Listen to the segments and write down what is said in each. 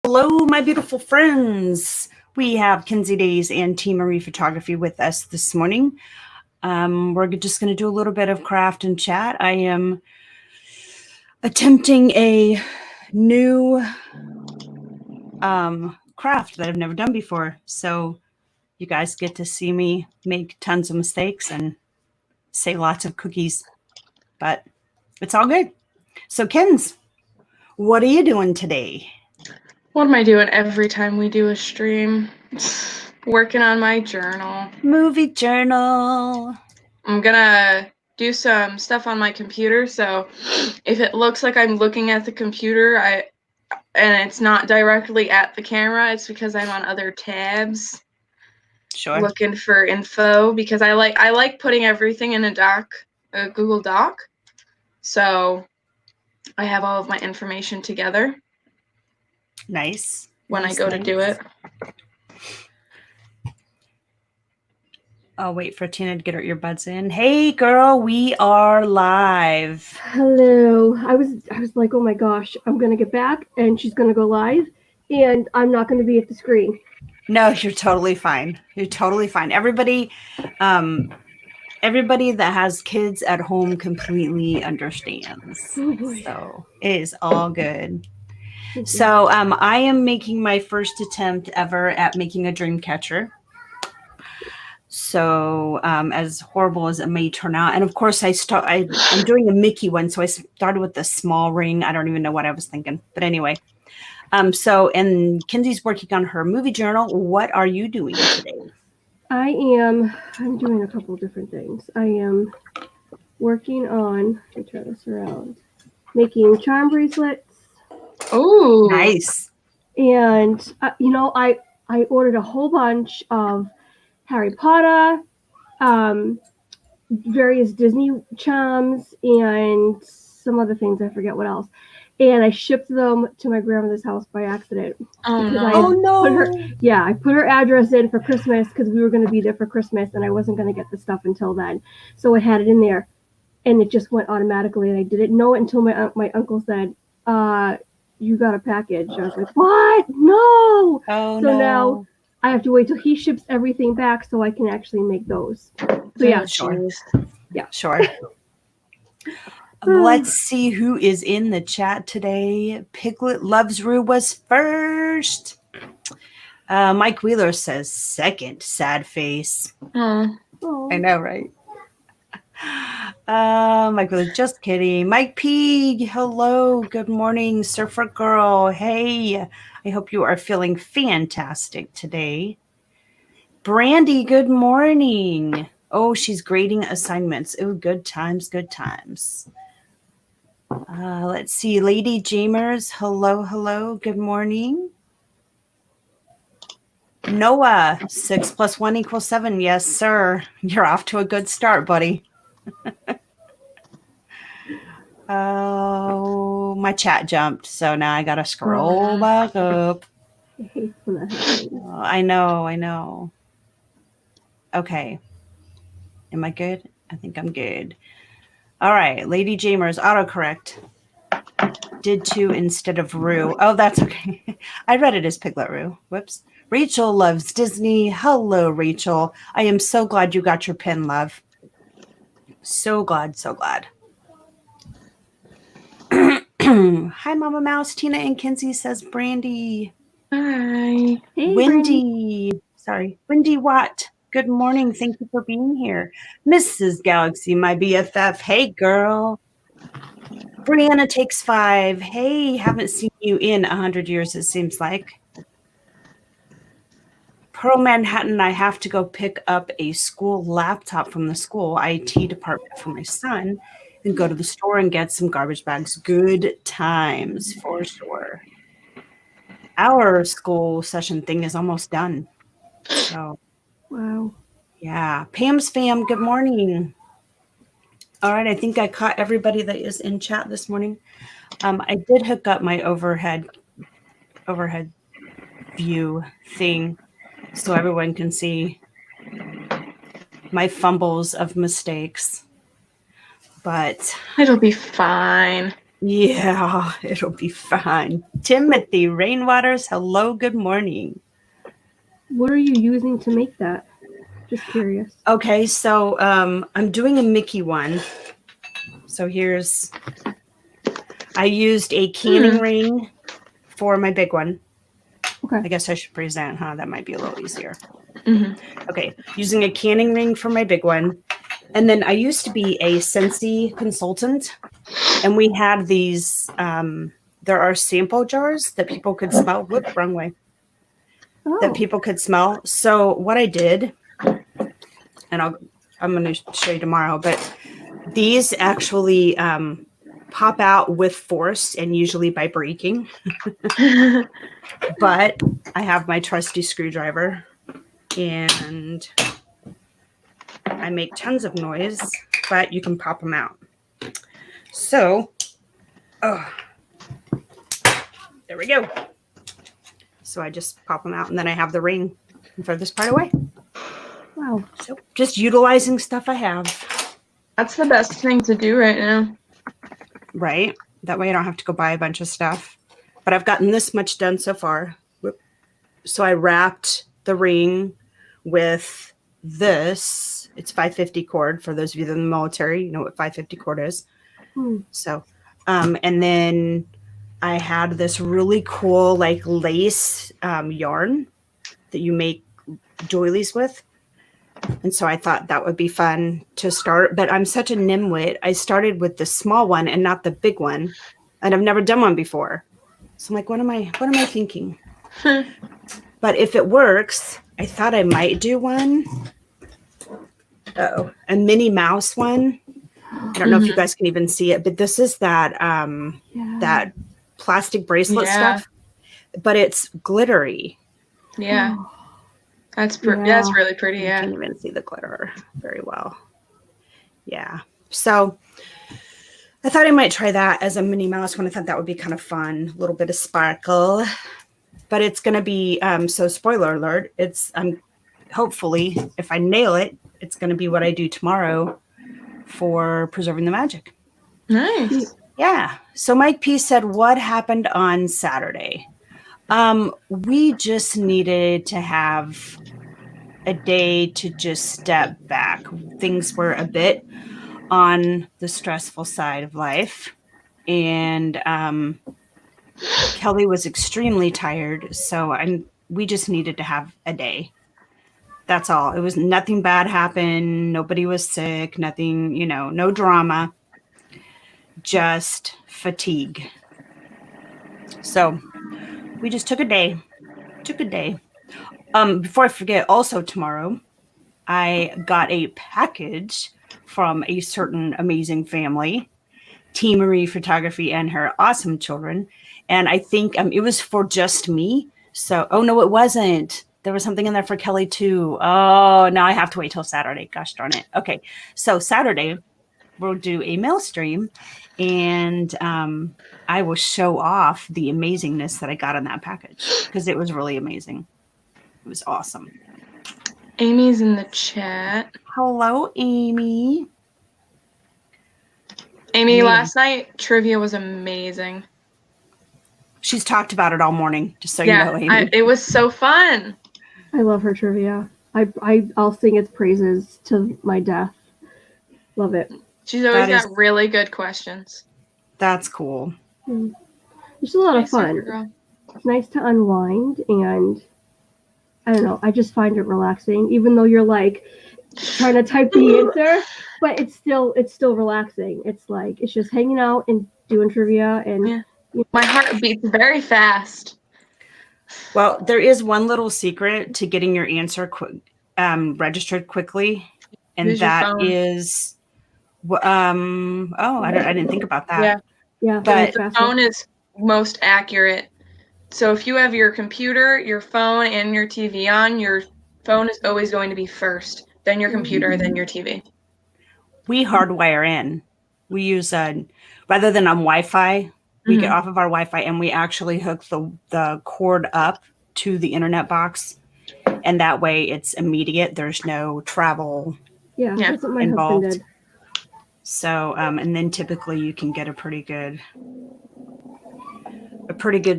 Hello, my beautiful friends. We have Kinsey Days and T. Marie Photography with us this morning. We're just going to do a little bit of craft and chat. I am attempting a new craft that I've never done before. So you guys get to see me make tons of mistakes and say lots of cookies, but it's all good. So Kins, what are you doing today? What am I doing every time we do a stream? Working on my journal. Movie journal. I'm gonna do some stuff on my computer, so if it looks like I'm looking at the computer, and it's not directly at the camera, it's because I'm on other tabs. Sure. Looking for info, because I like putting everything in a Google Doc. So I have all of my information together. Nice. When I go to do it. I'll wait for Tina to get her earbuds in. Hey girl, we are live. Hello. I was like, oh my gosh, I'm gonna get back and she's gonna go live and I'm not gonna be at the screen. No, you're totally fine. You're totally fine. Everybody that has kids at home completely understands. Oh boy. So it is all good. So I am making my first attempt ever at making a dream catcher. So as horrible as it may turn out, and of course I'm doing a Mickey one, so I started with the small ring. I don't even know what I was thinking, but anyway. And Kinsey's working on her movie journal. What are you doing today? I'm doing a couple of different things. I am working on, let me turn this around, making charm bracelets. Oh, nice. And I ordered a whole bunch of Harry Potter, various Disney charms, and some other things. I forget what else. And I shipped them to my grandmother's house by accident. Oh no! I put her address in for Christmas because we were going to be there for Christmas and I wasn't going to get the stuff until then. So I had it in there and it just went automatically and I didn't know it until my uncle said, you got a package. I was like, what? No! Oh, so now I have to wait till he ships everything back so I can actually make those. So yeah. Sure. Yeah. Sure. Let's see who is in the chat today. Piglet Loves Rue was first. Mike Wheeler says second. Sad face. Oh. I know, right? Mike Wheeler, just kidding. Mike P, hello. Good morning, Surfer Girl. Hey, I hope you are feeling fantastic today. Brandy, good morning. Oh, she's grading assignments. Oh, good times, good times. Let's see. Lady Jamers, hello. Good morning. Noah, 6 + 1 = 7. Yes, sir. You're off to a good start, buddy. Oh, my chat jumped, so now I gotta scroll back up. I know. Okay. Am I good? I think I'm good. All right, Lady Jamers, autocorrect. Did 2 instead of Rue. Oh, that's okay. I read it as Piglet Rue. Whoops. Rachel loves Disney. Hello, Rachel. I am so glad you got your pin, love. So glad. Hi, Mama Mouse. Tina and Kinsey, says Brandy. Hi. Hey, Wendy. Wendy Watt. Good morning. Thank you for being here. Mrs. Galaxy, my BFF. Hey, girl. Brianna takes 5. Hey, haven't seen you in 100 years, it seems like. Pearl Manhattan, I have to go pick up a school laptop from the school IT department for my son and go to the store and get some garbage bags. Good times, for sure. Our school session thing is almost done. So, wow. Yeah. Pam's fam, good morning. All right, I think I caught everybody that is in chat this morning. I did hook up my overhead view thing so everyone can see my fumbles of mistakes. But it'll be fine. Yeah, it'll be fun. Timothy Rainwaters, hello, good morning. What are you using to make that? Just curious. Okay, so I'm doing a Mickey one. So I used a canning ring for my big one. Okay. I guess I should present, huh? That might be a little easier. Mhm. Okay, using a canning ring for my big one. And then I used to be a Scentsy consultant, and we had these, there are sample jars that people could smell. Whoop, wrong way. That Oh. people could smell. So what I did, and I'm going to show you tomorrow, but these actually pop out with force and usually by breaking. But I have my trusty screwdriver and I make tons of noise, but you can pop them out. So, there we go. So I just pop them out and then I have the ring and throw this part away. Wow. So just utilizing stuff I have. That's the best thing to do right now. Right? That way I don't have to go buy a bunch of stuff. But I've gotten this much done so far. So I wrapped the ring with this. It's 550 cord. For those of you that are in the military, you know what 550 cord is. So, and then I had this really cool like lace yarn that you make doilies with. And so I thought that would be fun to start. But I'm such a nimwit. I started with the small one and not the big one. And I've never done one before. So I'm like, what am I thinking? But if it works, I thought I might do one. A Minnie Mouse one. I don't know if you guys can even see it, but this is that that plastic bracelet stuff, but it's glittery. Yeah. That's really pretty. You Yeah. can't even see the glitter very well. Yeah. So I thought I might try that as a Minnie Mouse one. I thought that would be kind of fun. A little bit of sparkle. But it's going to be, so spoiler alert, hopefully, if I nail it, it's going to be what I do tomorrow for Preserving the Magic. Nice. Yeah. So Mike P said, what happened on Saturday? We just needed to have a day to just step back. Things were a bit on the stressful side of life. And Kelly was extremely tired. So we just needed to have a day. That's all. It was nothing bad happened. Nobody was sick, nothing, no drama, just fatigue. So we just took a day. Before I forget, also tomorrow, I got a package from a certain amazing family, T. Marie Photography and her awesome children. And I think it was for just me. So, oh no, it wasn't. There was something in there for Kelly too. Oh, now I have to wait till Saturday. Gosh darn it. Okay. So Saturday we'll do a mail stream and I will show off the amazingness that I got in that package because it was really amazing. It was awesome. Amy's in the chat. Hello, Amy. Amy, last night trivia was amazing. She's talked about it all morning, just so you know, Amy. It was so fun. I love her trivia. I'll sing its praises to my death. Love it. She's always got really good questions. That's cool. It's a lot of fun. It's nice to unwind, and I don't know. I just find it relaxing, even though you're like trying to type the answer, but it's still relaxing. It's like it's just hanging out and doing trivia, and my heart beats very fast. Well, there is one little secret to getting your answer registered quickly, and that is, I didn't think about that. Yeah. But the phone is most accurate. So if you have your computer, your phone, and your TV on, your phone is always going to be first, then your computer, then your TV. We hardwire in. We use rather than on Wi-Fi. We get off of our Wi-Fi and we actually hook the cord up to the internet box, and that way it's immediate. There's no travel that's what my involved. husband did. So, and then typically you can get a pretty good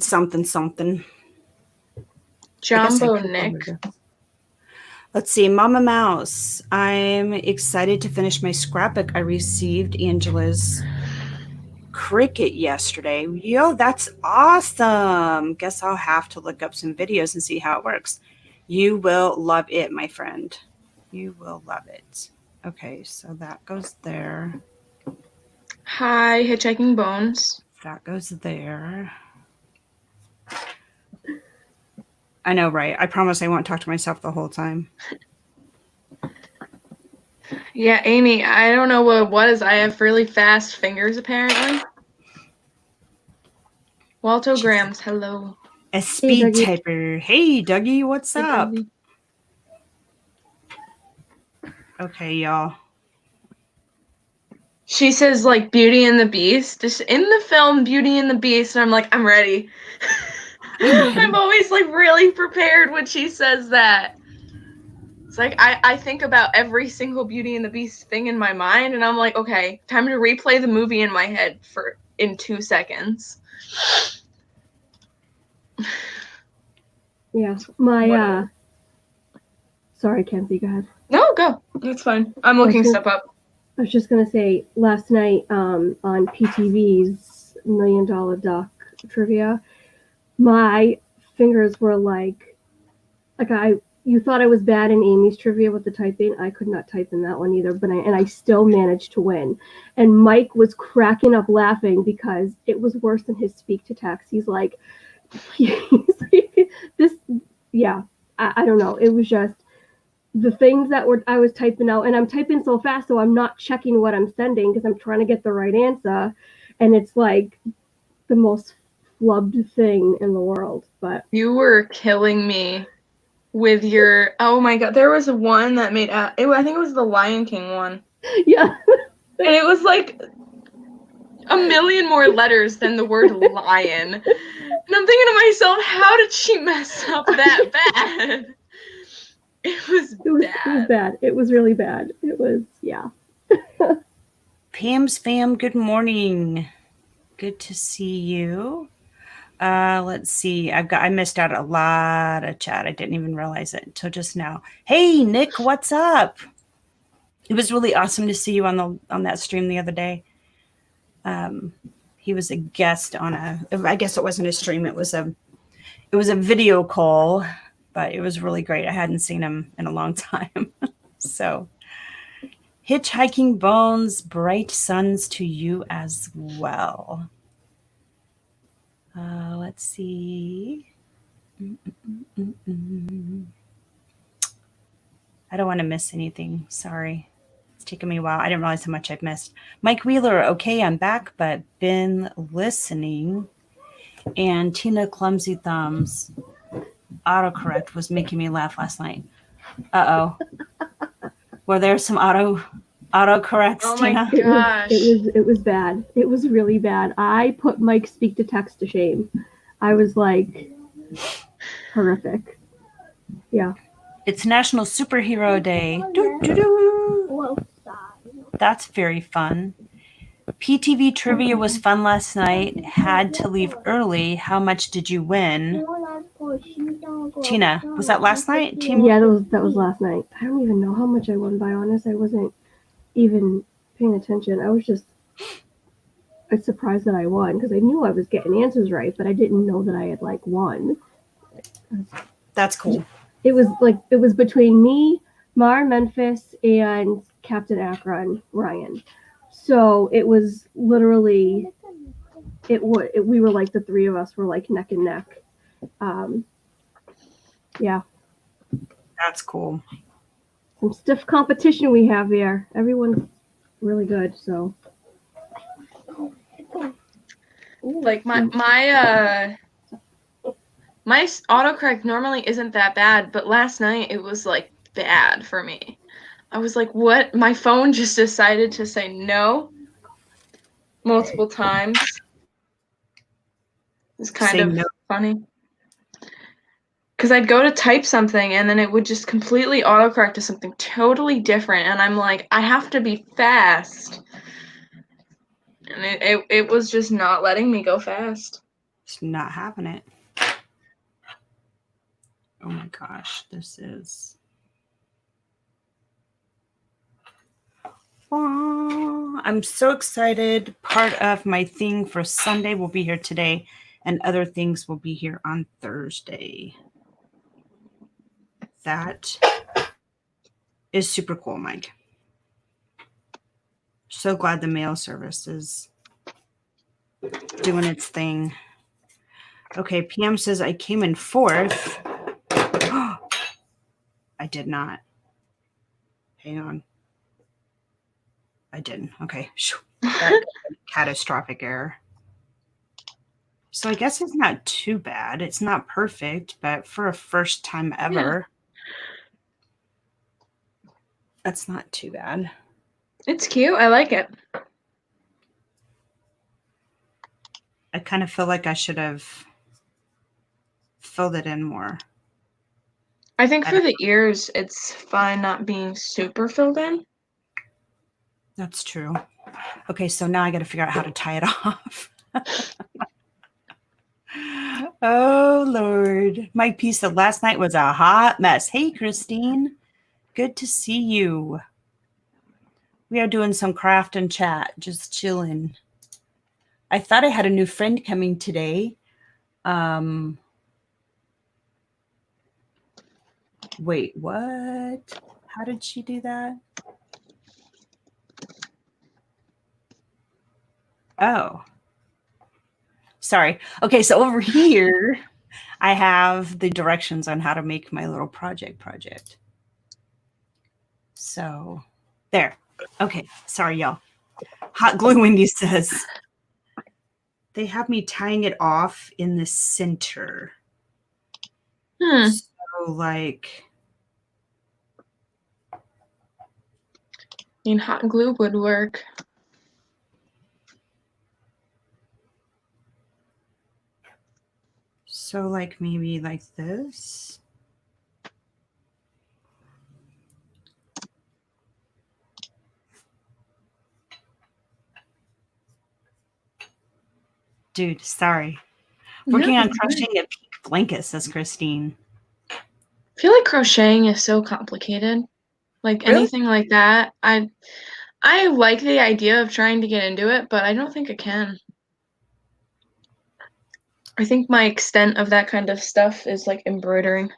something. Jumbo Nick. Let's see, Mama Mouse. I'm excited to finish my scrapbook. I received Angela's Cricut yesterday. Yo, that's awesome. Guess I'll have to look up some videos and see how it works. You will love it, my friend. You will love it. Okay, so that goes there. Hi, Hitchhiking Bones. That goes there. I know, right? I promise I won't talk to myself the whole time. Yeah, Amy, I don't know what it was. I have really fast fingers, apparently. Waltograms, hello. A speed Dougie. typer. Hey, Dougie, what's Hey, up? Dougie. Okay, y'all. She says, like, Beauty and the Beast. Just in the film Beauty and the Beast, and I'm like, I'm ready. I'm always, like, really prepared when she says that. It's like, I think about every single Beauty and the Beast thing in my mind, and I'm like, okay, time to replay the movie in my head in 2 seconds. Yeah, my Whatever. sorry, Kenzie, go ahead. No, go. That's fine. I'm looking stuff up. I was just gonna say, last night on PTV's $1 Million Duck trivia, my fingers were like you thought I was bad in Amy's trivia with the typing. I could not type in that one either, but I still managed to win. And Mike was cracking up laughing because it was worse than his speak to text. He's like this, yeah. I don't know. It was just the things that I was typing out, and I'm typing so fast, so I'm not checking what I'm sending because I'm trying to get the right answer, and it's like the most flubbed thing in the world. But You were killing me with your, oh my god, there was one that made, I think it was the Lion King one. yeah, And it was like a million more letters than the word lion. And I'm thinking to myself, how did she mess up that bad? It was bad. It was really bad. It was, yeah. Pam's fam, good morning. Good to see you. Let's see. I missed out a lot of chat. I didn't even realize it until just now. Hey, Nick, what's up? It was really awesome to see you on that stream the other day. He was a guest on I guess it wasn't a stream. It was a video call, but it was really great. I hadn't seen him in a long time. So, Hitchhiking Bones, bright suns to you as well. Let's see. I don't want to miss anything. Sorry. It's taken me a while. I didn't realize how much I've missed. Mike Wheeler, okay, I'm back, but been listening. And Tina Clumsy Thumbs, autocorrect was making me laugh last night. Uh-oh. Were there some autocorrects, Oh my Tina? gosh. It was bad. It was really bad. I put Mike's speak to text to shame. I was like, horrific. Yeah. It's National Superhero Day. Doo-doo-doo. That's very fun. PTV trivia was fun last night. Had to leave early. How much did you win? Tina, was that last night? Yeah, that was last night. I don't even know how much I won, by honest. I wasn't even paying attention. I was just surprised that I won because I knew I was getting answers right, but I didn't know that I had like won. That's cool. It was between me, Mar Memphis, and Captain Akron Ryan. So it was literally we were like the three of us were like neck and neck. Yeah. That's cool. Some stiff competition we have here. Everyone's really good, so. Like my autocorrect normally isn't that bad, but last night it was like bad for me. I was like, what? My phone just decided to say no multiple times. It's kind of funny. Because I'd go to type something and then it would just completely autocorrect to something totally different. And I'm like, I have to be fast. And it was just not letting me go fast. It's not having it. Oh my gosh, this is. Oh, I'm so excited. Part of my thing for Sunday will be here today, and other things will be here on Thursday. That is super cool, Mike. So glad the mail service is doing its thing. Okay, PM says I came in 4th. I did not. Hang on. I didn't. Okay. That catastrophic error. So I guess it's not too bad. It's not perfect, but for a first time ever, that's not too bad. It's cute. I like it. I kind of feel like I should have filled it in more. I think for the ears, it's fine not being super filled in. That's true. Okay, so now I got to figure out how to tie it off. Oh, Lord. My piece of last night was a hot mess. Hey, Christine. Good to see you. We are doing some craft and chat, just chilling. I thought I had a new friend coming today. Wait, what? How did she do that? Oh. Sorry. Okay, so over here, I have the directions on how to make my little project. So, there. Okay, sorry, y'all. Hot Glue Wendy says, they have me tying it off in the center. So, like... Hot glue would work. So, like, maybe like this. Dude, sorry. Working on crocheting a pink blanket, says Christine. I feel like crocheting is so complicated. Like Really? anything like that. I like the idea of trying to get into it, but I don't think I can. I think my extent of that kind of stuff is like embroidering.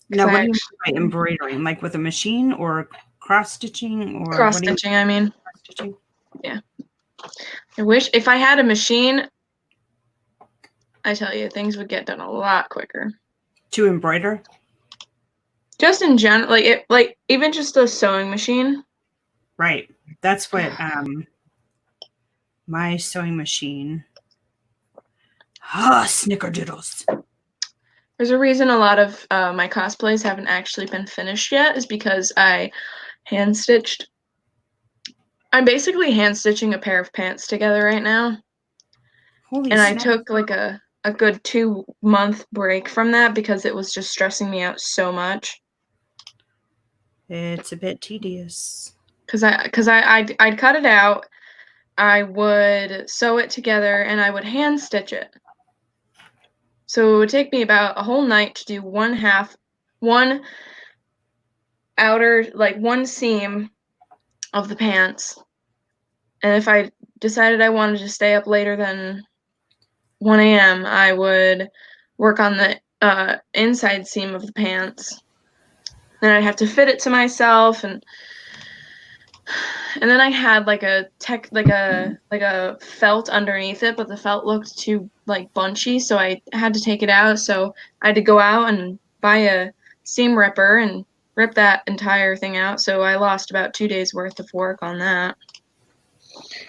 No, what do you mean by embroidering? Like with a machine or cross stitching or cross stitching? I mean, cross stitching. Yeah. I wish if I had a machine, I tell you, things would get done a lot quicker. To embroider? Just in general, like even just a sewing machine. Right. That's what my sewing machine. Snickerdoodles. There's a reason a lot of my cosplays haven't actually been finished yet, is because I hand stitched. I'm basically hand stitching a pair of pants together right now. Holy and snap. I took like a good 2-month break from that because it was just stressing me out so much. It's a bit tedious. I'd cut it out, I would sew it together, and I would hand stitch it. So it would take me about a whole night to do one outer, like one seam of the pants. And if I decided I wanted to stay up later than 1 a.m., I would work on the inside seam of the pants. Then I'd have to fit it to myself, and then I had like a felt underneath it, but the felt looked too like bunchy, so I had to take it out. So I had to go out and buy a seam ripper and rip that entire thing out. So I lost about 2 days worth of work on that.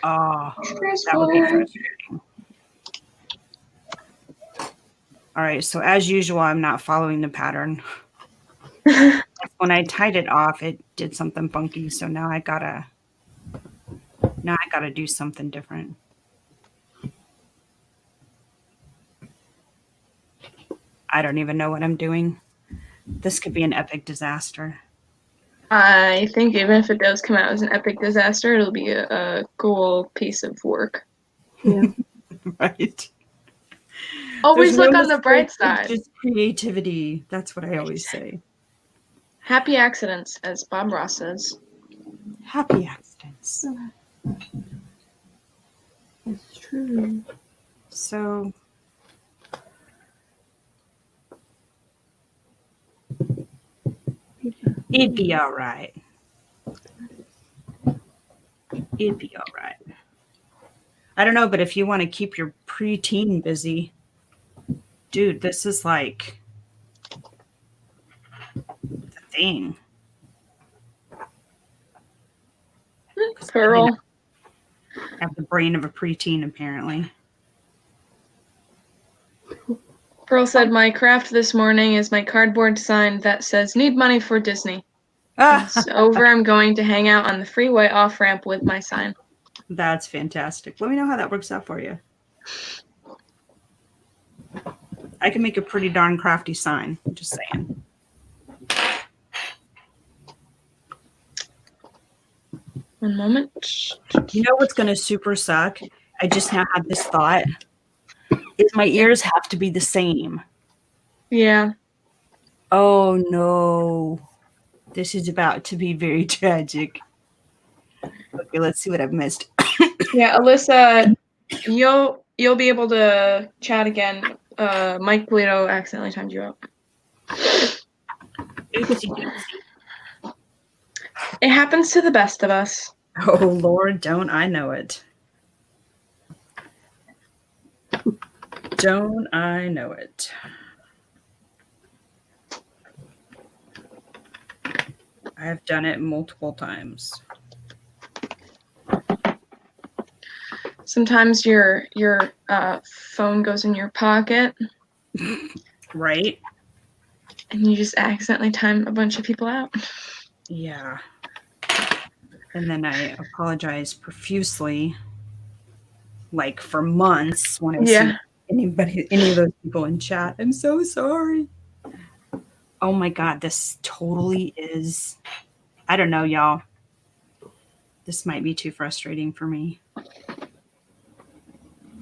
Oh, that would be frustrating. All right, so as usual, I'm not following the pattern. When I tied it off, it did something funky, so now I gotta do something different. I don't even know what I'm doing. This could be an epic disaster. I think even if it does come out as an epic disaster, it'll be a cool piece of work. Yeah. Right. Always There's look no on the bright mistakes, side. it's just creativity. That's what I always say. Happy accidents, as Bob Ross says. Happy accidents. It's true. So it'd be all right. It'd be all right. I don't know, but if you want to keep your preteen busy, dude, this is like the thing. Pearl. I have the brain of a preteen, apparently. Pearl said, my craft this morning is my cardboard sign that says, need money for Disney. It's over. I'm going to hang out on the freeway off-ramp with my sign. That's fantastic. Let me know how that works out for you. I can make a pretty darn crafty sign. Just saying. One moment. You know what's going to super suck? I just now had this thought. Is my ears have to be the same. Yeah. Oh, no. This is about to be very tragic. Okay, let's see what I've missed. Yeah, Alyssa, you'll be able to chat again. Mike Polito accidentally timed you out. Oopsie doopsie. It happens to the best of us. Oh, Lord, don't I know it. Don't I know it. I've done it multiple times. Sometimes your phone goes in your pocket. Right? And you just accidentally time a bunch of people out. Yeah. And then I apologize profusely, like for months when I see any of those people in chat. I'm so sorry. Oh my God, this totally is, I don't know, y'all. This might be too frustrating for me.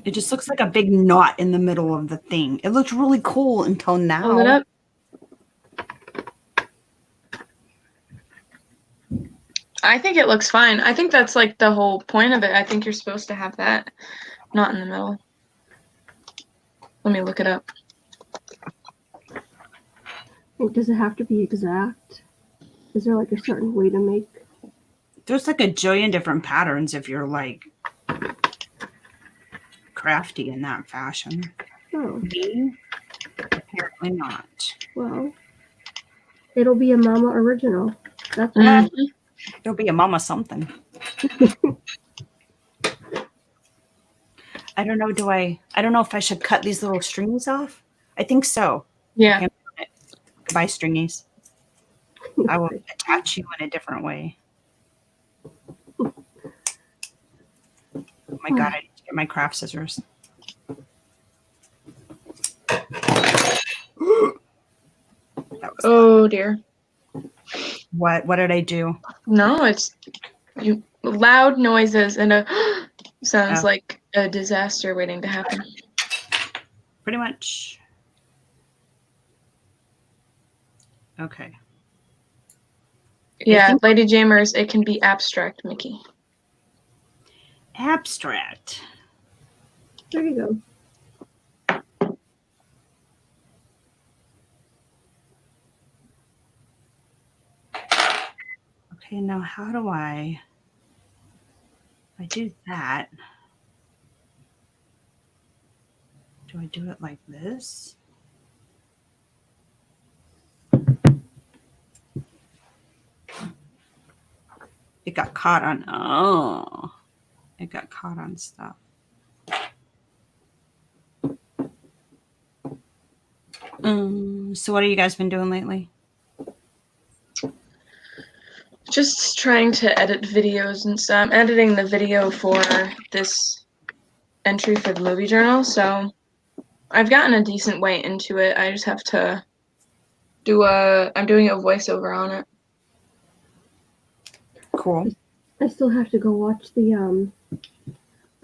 It just looks like a big knot in the middle of the thing. It looked really cool until now. Hold it up. I think it looks fine. I think that's like the whole point of it. I think you're supposed to have that knot in the middle. Let me look it up. Does it have to be exact? Is there like a certain way to make? There's like a jillion different patterns if you're like crafty in that fashion. Oh. Me? Apparently not. Well, it'll be a Momma original. That's There'll be a Momma something. I don't know. I don't know if I should cut these little stringies off. I think so. Yeah. Okay. Goodbye, stringies. I will attach you in a different way. Oh my God, I need to get my craft scissors. Oh dear. What did I do? No, it's loud noises and a sounds like a disaster waiting to happen. Pretty much. Okay. Yeah, Lady Jamers, it can be abstract, Mickey. Abstract. There you go. Okay, now how do I do that? Do I do it like this? It got caught on, it got caught on stuff. So what have you guys been doing lately? Just trying to edit videos and stuff. I'm editing the video for this entry for the movie journal, so I've gotten a decent way into it. I just have to do I'm doing a voiceover on it. Cool. I still have to go watch the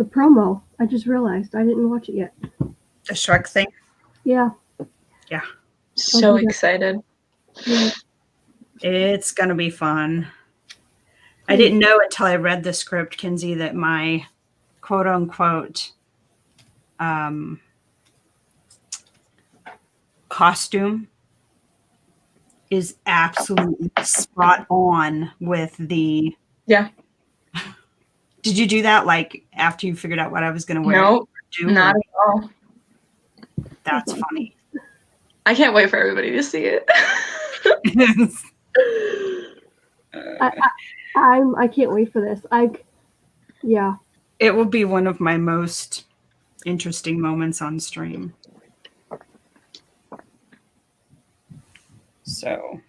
promo. I just realized I didn't watch it yet. The Shrek thing. Yeah. So Okay. excited. Yeah. It's gonna be fun. I didn't know until I read the script, Kinsey, that my quote unquote costume is absolutely spot on with the. Yeah. Did you do that like after you figured out what I was going to wear? No, not at all. That's funny. I can't wait for everybody to see it. I can't wait for this. Yeah. It will be one of my most interesting moments on stream. So,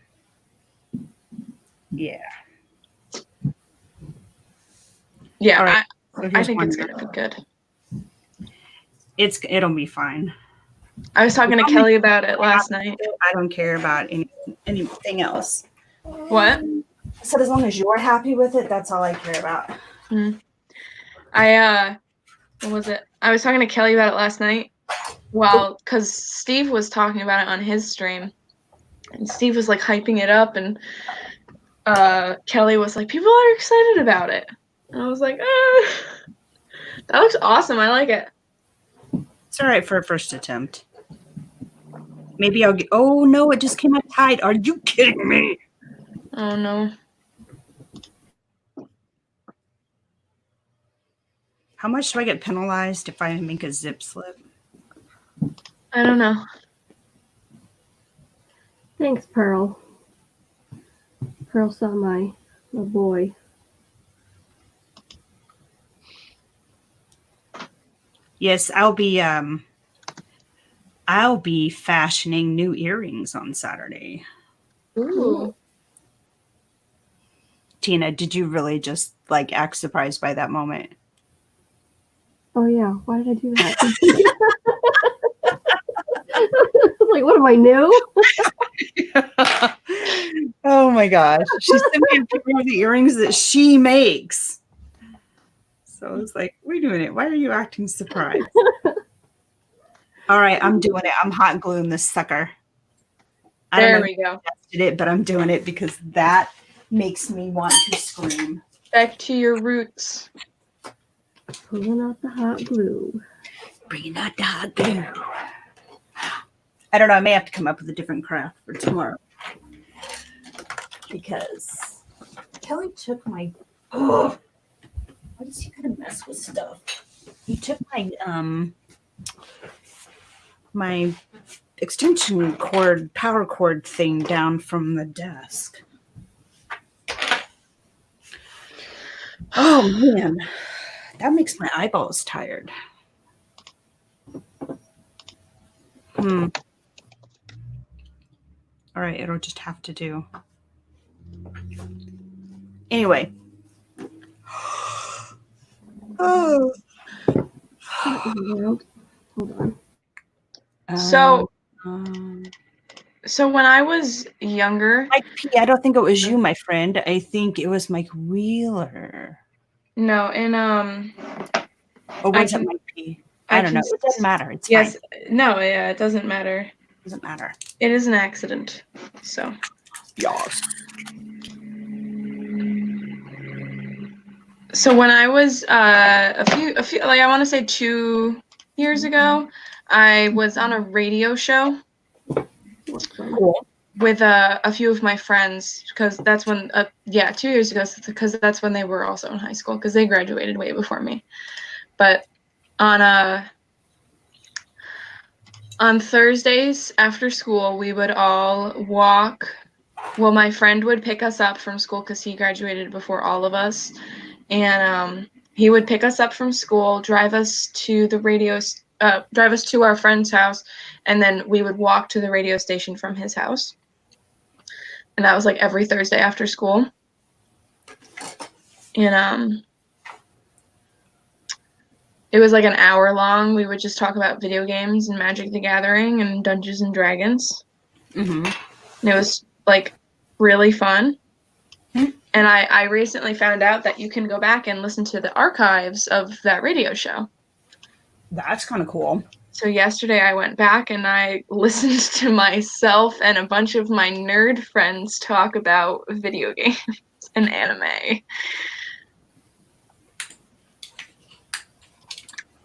yeah. Yeah, Right. I think it's gonna be good. It'll be fine. I was talking to Kelly about it last night. I don't care about anything else. What? I said as long as you're happy with it, that's all I care about. What was it? I was talking to Kelly about it last night. Well, because Steve was talking about it on his stream, and Steve was like hyping it up, and Kelly was like, "People are excited about it," and I was like, "That looks awesome. I like it." It's all right for a first attempt. Maybe I'll get. Oh no! It just came out tight. Are you kidding me? Oh no. How much do I get penalized if I make a zip slip? I don't know. Thanks, Pearl. Pearl saw my boy. Yes, I'll be fashioning new earrings on Saturday. Ooh. Tina, did you really just like act surprised by that moment? Oh yeah, why did I do that? Like, what am I new? Oh my gosh. She sent me a picture of the earrings that she makes. So I was like, wait a minute, why are you acting surprised? All right, I'm doing it. I'm hot gluing this sucker. I don't know we go. if I tested it, but I'm doing it because that makes me want to scream. Back to your roots. Pulling out the hot glue. Bringing out the hot glue. I don't know. I may have to come up with a different craft for tomorrow because Kelly took my. Oh, why does he kind of mess with stuff? He took my extension cord, power cord thing down from the desk. Oh man, that makes my eyeballs tired. All right, it'll just have to do. Anyway. Oh. Hold on. So when I was younger, Mike P, I don't think it was you, my friend. I think it was Mike Wheeler. no, and Or was it Mike P? I don't know. It doesn't matter. It's fine. No, yeah, it doesn't matter. It doesn't matter. It is an accident. So. Yes. So when I was a few like I want to say 2 years ago, I was on a radio show. Cool. With a few of my friends, because that's when 2 years ago, because that's when they were also in high school, because they graduated way before me. But on Thursdays after school, we would all walk. Well, my friend would pick us up from school because he graduated before all of us, and he would pick us up from school, drive us to our friend's house, and then we would walk to the radio station from his house. And that was like every Thursday after school. And it was like an hour long. We would just talk about video games and Magic the Gathering and Dungeons and Dragons. Mm-hmm. And it was like really fun. And I recently found out that you can go back and listen to the archives of that radio show. That's kind of cool. So yesterday I went back and I listened to myself and a bunch of my nerd friends talk about video games and anime.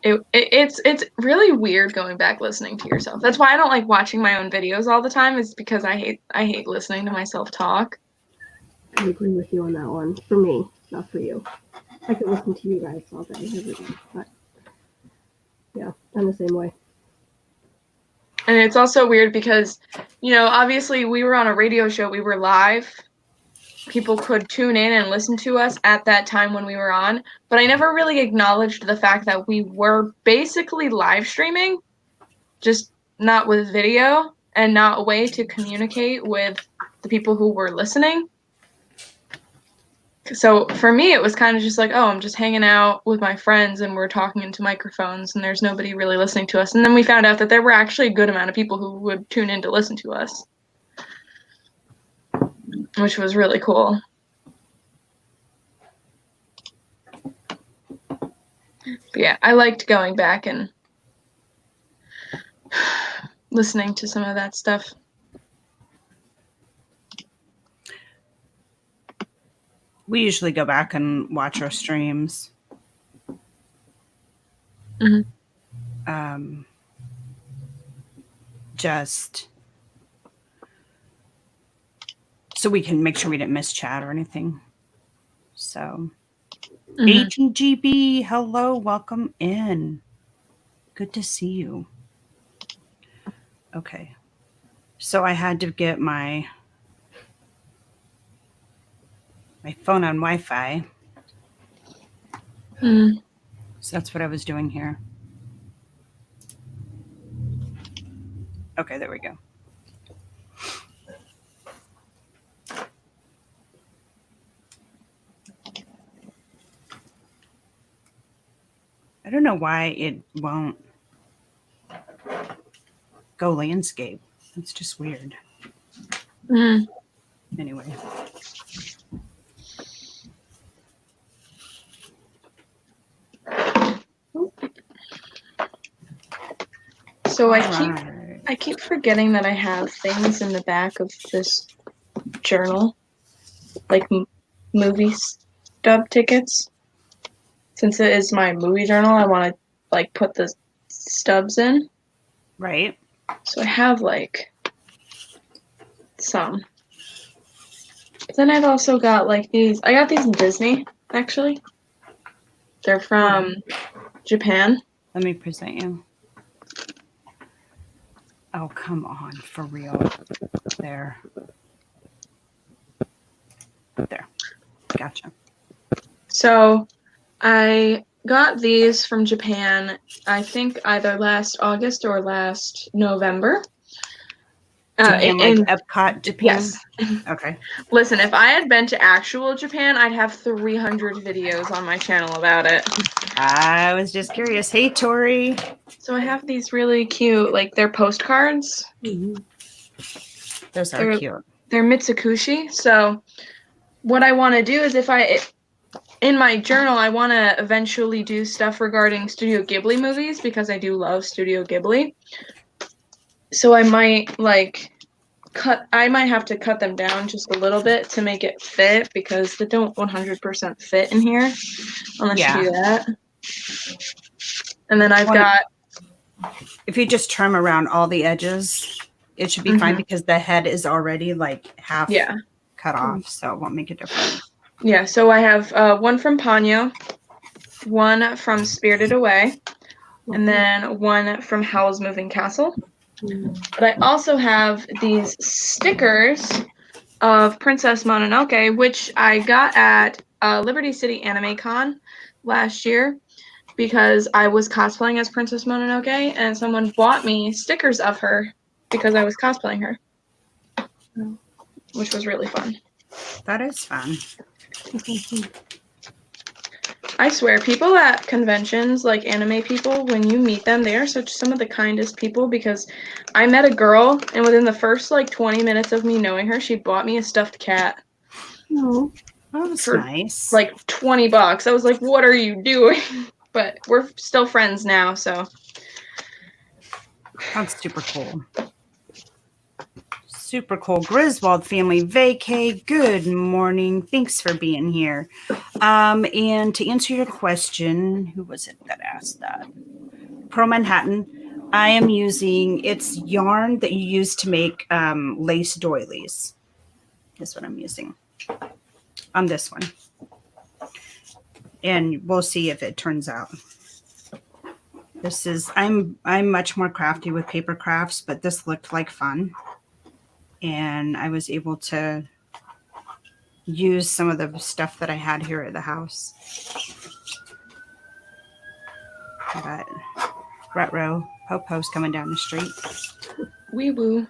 It's really weird going back listening to yourself. That's why I don't like watching my own videos all the time, is because I hate listening to myself talk. I agree with you on that one. For me, not for you. I could listen to you guys all day, every day, but yeah, I'm the same way. And it's also weird because, obviously we were on a radio show, we were live. People could tune in and listen to us at that time when we were on, but I never really acknowledged the fact that we were basically live streaming, just not with video and not a way to communicate with the people who were listening. So for me, it was kind of just like, oh, I'm just hanging out with my friends and we're talking into microphones and there's nobody really listening to us. And then we found out that there were actually a good amount of people who would tune in to listen to us, which was really cool. But yeah, I liked going back and listening to some of that stuff. We usually go back and watch our streams. Mm-hmm. Just so we can make sure we didn't miss chat or anything. So, ATGB, hello, welcome in. Good to see you. Okay. So I had to get my phone on Wi-Fi. So that's what I was doing here. Okay, there we go. I don't know why it won't go landscape. It's just weird. Anyway. So I keep forgetting that I have things in the back of this journal, like movie stub tickets. Since it is my movie journal, I want to like put the stubs in. Right. So I have like some. But then I've also got like these. I got these in Disney, actually. They're from Japan. Let me present you. Oh, come on, for real. There. Gotcha. So I got these from Japan, I think either last August or last November. In Epcot, Japan? Yes. Okay. Listen, if I had been to actual Japan, I'd have 300 videos on my channel about it. I was just curious. Hey, Tori. So I have these really cute, like they're postcards. Those are cute. They're Mitsukushi. So what I want to do is in my journal, I want to eventually do stuff regarding Studio Ghibli movies because I do love Studio Ghibli. So I might have to cut them down just a little bit to make it fit because they don't 100% fit in here unless you do that. And then I've got... If you just trim around all the edges, it should be fine because the head is already like half cut off, so it won't make a difference. Yeah, so I have one from Ponyo, one from Spirited Away, and then one from Howl's Moving Castle. But I also have these stickers of Princess Mononoke, which I got at Liberty City Anime Con last year because I was cosplaying as Princess Mononoke, and someone bought me stickers of her because I was cosplaying her, which was really fun. That is fun. I swear, people at conventions, like anime people, when you meet them, they are some of the kindest people because I met a girl, and within the first, 20 minutes of me knowing her, she bought me a stuffed cat. No. Oh, that's for nice. like $20. I was like, what are you doing? But we're still friends now, so. That's super cool. Super cool. Griswold family vacay. Good morning. Thanks for being here. And to answer your question, who was it that asked that? Pro Manhattan. I am using, it's yarn that you use to make lace doilies. Is what I'm using on this one. And we'll see if it turns out. This is, I'm much more crafty with paper crafts, but this looked like fun. And I was able to use some of the stuff that I had here at the house. But Retro Popo's coming down the street. Wee woo.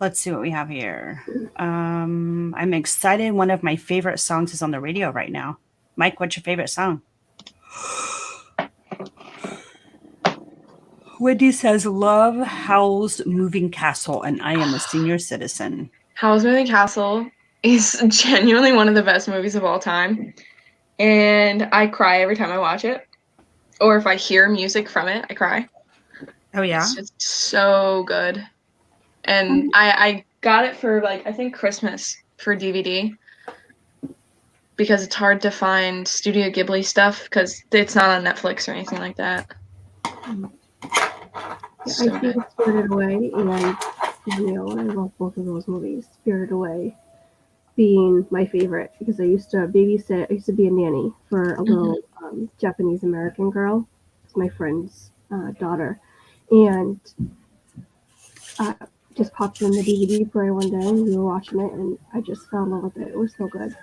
Let's see what we have here. I'm excited. One of my favorite songs is on the radio right now. Mike, what's your favorite song? Wendy says, love Howl's Moving Castle, and I am a senior citizen. Howl's Moving Castle is genuinely one of the best movies of all time. And I cry every time I watch it. Or if I hear music from it, I cry. Oh, yeah? It's just so good. And I got it for, like, I think Christmas for DVD. Because it's hard to find Studio Ghibli stuff because it's not on Netflix or anything like that. I think Spirited Away and Ponyo. I love both of those movies. Spirited Away being my favorite because I used to babysit. I used to be a nanny for a little Japanese American girl. It's my friend's daughter, and just popped in the DVD player one day. And we were watching it, and I just fell in love with it. It was so good.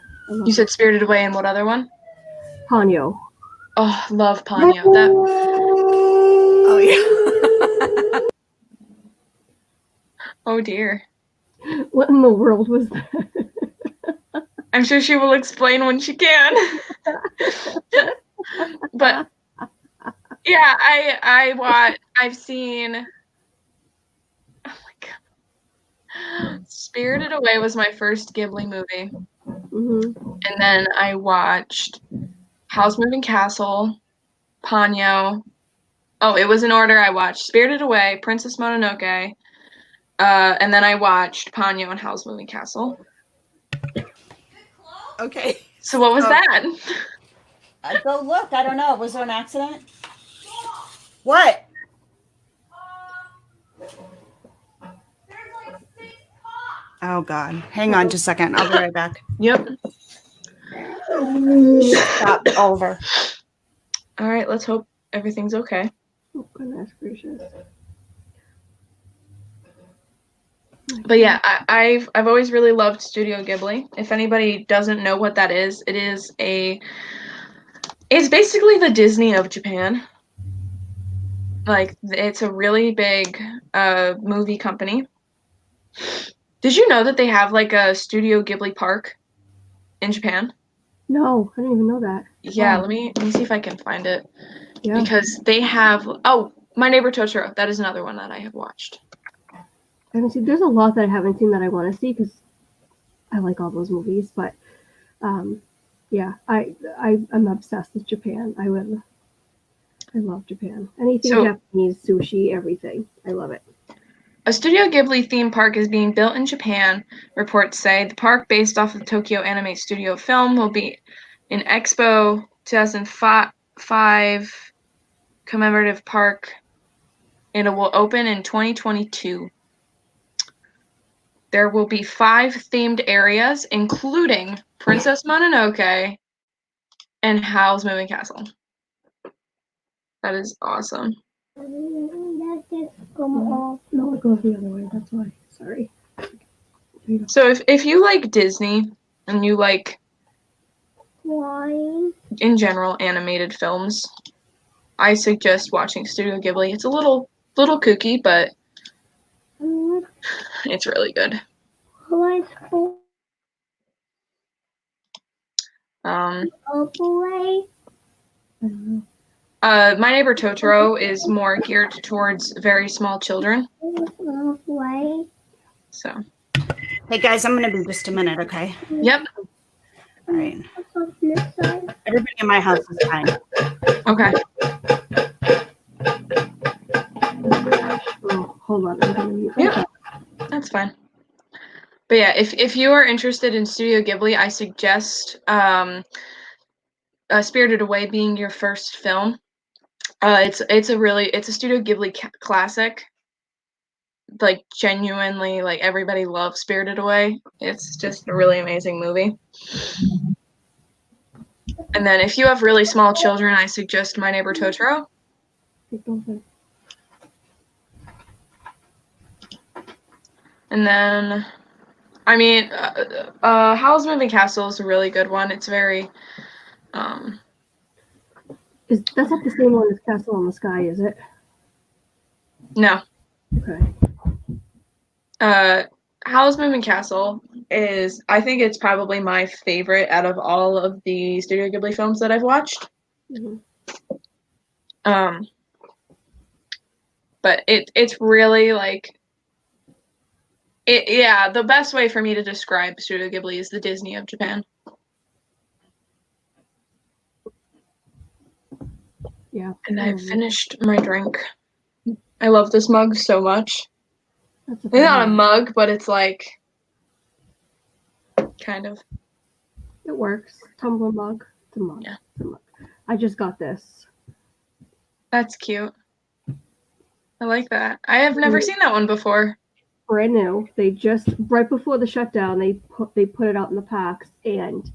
You said Spirited Away and what other one? Ponyo. Oh, love Ponyo. That. Oh, yeah. Oh, dear. What in the world was that? I'm sure she will explain when she can. But yeah, I've seen. Oh my god, Spirited Away was my first Ghibli movie, and then I watched Howl's Moving Castle, Ponyo. Oh, it was in order. I watched Spirited Away, Princess Mononoke, and then I watched Ponyo and Howl's Moving Castle. Okay. So what was that? Go look. I don't know. Was there an accident? What? Oh, God. Hang on just a second. I'll be right back. Yep. Stop. Over. All right. Let's hope everything's okay. Oh, goodness gracious. But yeah, I've always really loved Studio Ghibli. If anybody doesn't know what that is, it's basically the Disney of Japan. Like, it's a really big movie company. Did you know that they have like a Studio Ghibli park in Japan? No, I didn't even know that. Yeah, Oh. let me see if I can find it. Yeah. Because they have My Neighbor Totoro. That is another one that I have watched. I haven't seen. There's a lot that I haven't seen that I want to see because I like all those movies. But yeah, I'm obsessed with Japan. I love Japan. Anything Japanese, sushi, everything. I love it. A Studio Ghibli theme park is being built in Japan, reports say. The park, based off of the Tokyo Anime Studio film, will be in Expo 2005 commemorative park, and it will open in 2022. There will be 5 themed areas, including Princess Mononoke and Howl's Moving Castle. That is awesome. No, it goes the other way. That's why. Sorry. So if you like Disney and you like, in general, animated films, I suggest watching Studio Ghibli. It's a little kooky, but it's really good. My Neighbor Totoro is more geared towards very small children. So. Hey guys, I'm gonna be just a minute, okay? Yep. All right. Everybody in my house is fine. Okay. Oh, hold on. I'm gonna mute Yeah. myself. That's fine. But yeah, if you are interested in Studio Ghibli, I suggest Spirited Away being your first film. It's a Studio Ghibli classic. Like genuinely, like everybody loves Spirited Away. It's just a really amazing movie. And then if you have really small children, I suggest My Neighbor Totoro. And then, I mean, Howl's Moving Castle is a really good one. It's very, That's not the same one as Castle in the Sky, is it? no. Okay. Howl's Moving Castle is, I think it's probably my favorite out of all of the Studio Ghibli films that I've watched. Mhm. But it's really like, yeah, the best way for me to describe Studio Ghibli is the Disney of Japan. Yeah. And I've finished my drink. I love this mug so much. That's It's not a mug, but it's like, kind of. It works. Tumbler mug. It's a mug. Yeah. It's a mug. I just got this. That's cute. I like that. I have never seen that one before. Brand new. They just right before the shutdown, they put it out in the packs, and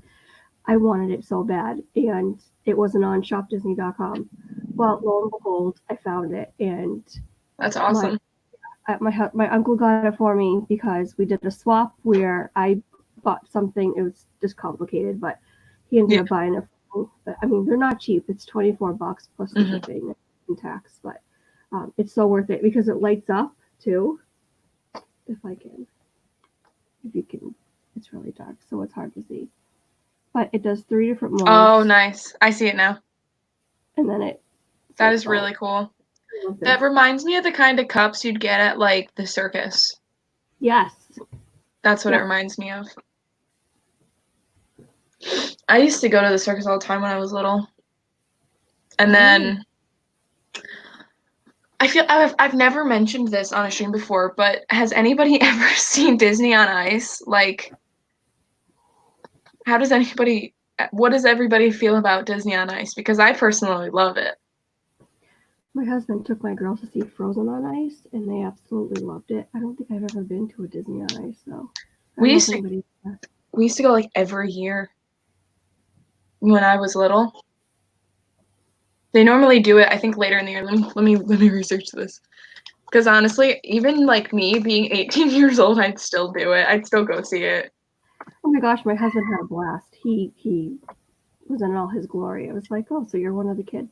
I wanted it so bad, and it wasn't on shopdisney.com. Well, lo and behold, I found it, and That's awesome. my uncle got it for me because we did a swap where I bought something. It was just complicated, but he ended up buying it. I mean, they're not cheap. It's $24 plus the shipping and tax, but it's so worth it because it lights up too. If you can, it's really dark, so it's hard to see. But it does 3 different modes. Oh, nice. I see it now. And then that is really cool. That reminds me of the kind of cups you'd get at like the circus. Yes. That's what it reminds me of. I used to go to the circus all the time when I was little. And then I feel I've never mentioned this on a stream before, but has anybody ever seen Disney on Ice? Like, what does everybody feel about Disney on Ice? Because I personally love it. My husband took my girls to see Frozen on Ice, and they absolutely loved it. I don't think I've ever been to a Disney on Ice, though. We used to go like every year when I was little. They normally do it, I think, later in the year. Let me research this. Because honestly, even like me being 18 years old, I'd still do it. I'd still go see it. Oh my gosh, my husband had a blast. He was in all his glory. I was like, oh, so you're one of the kids.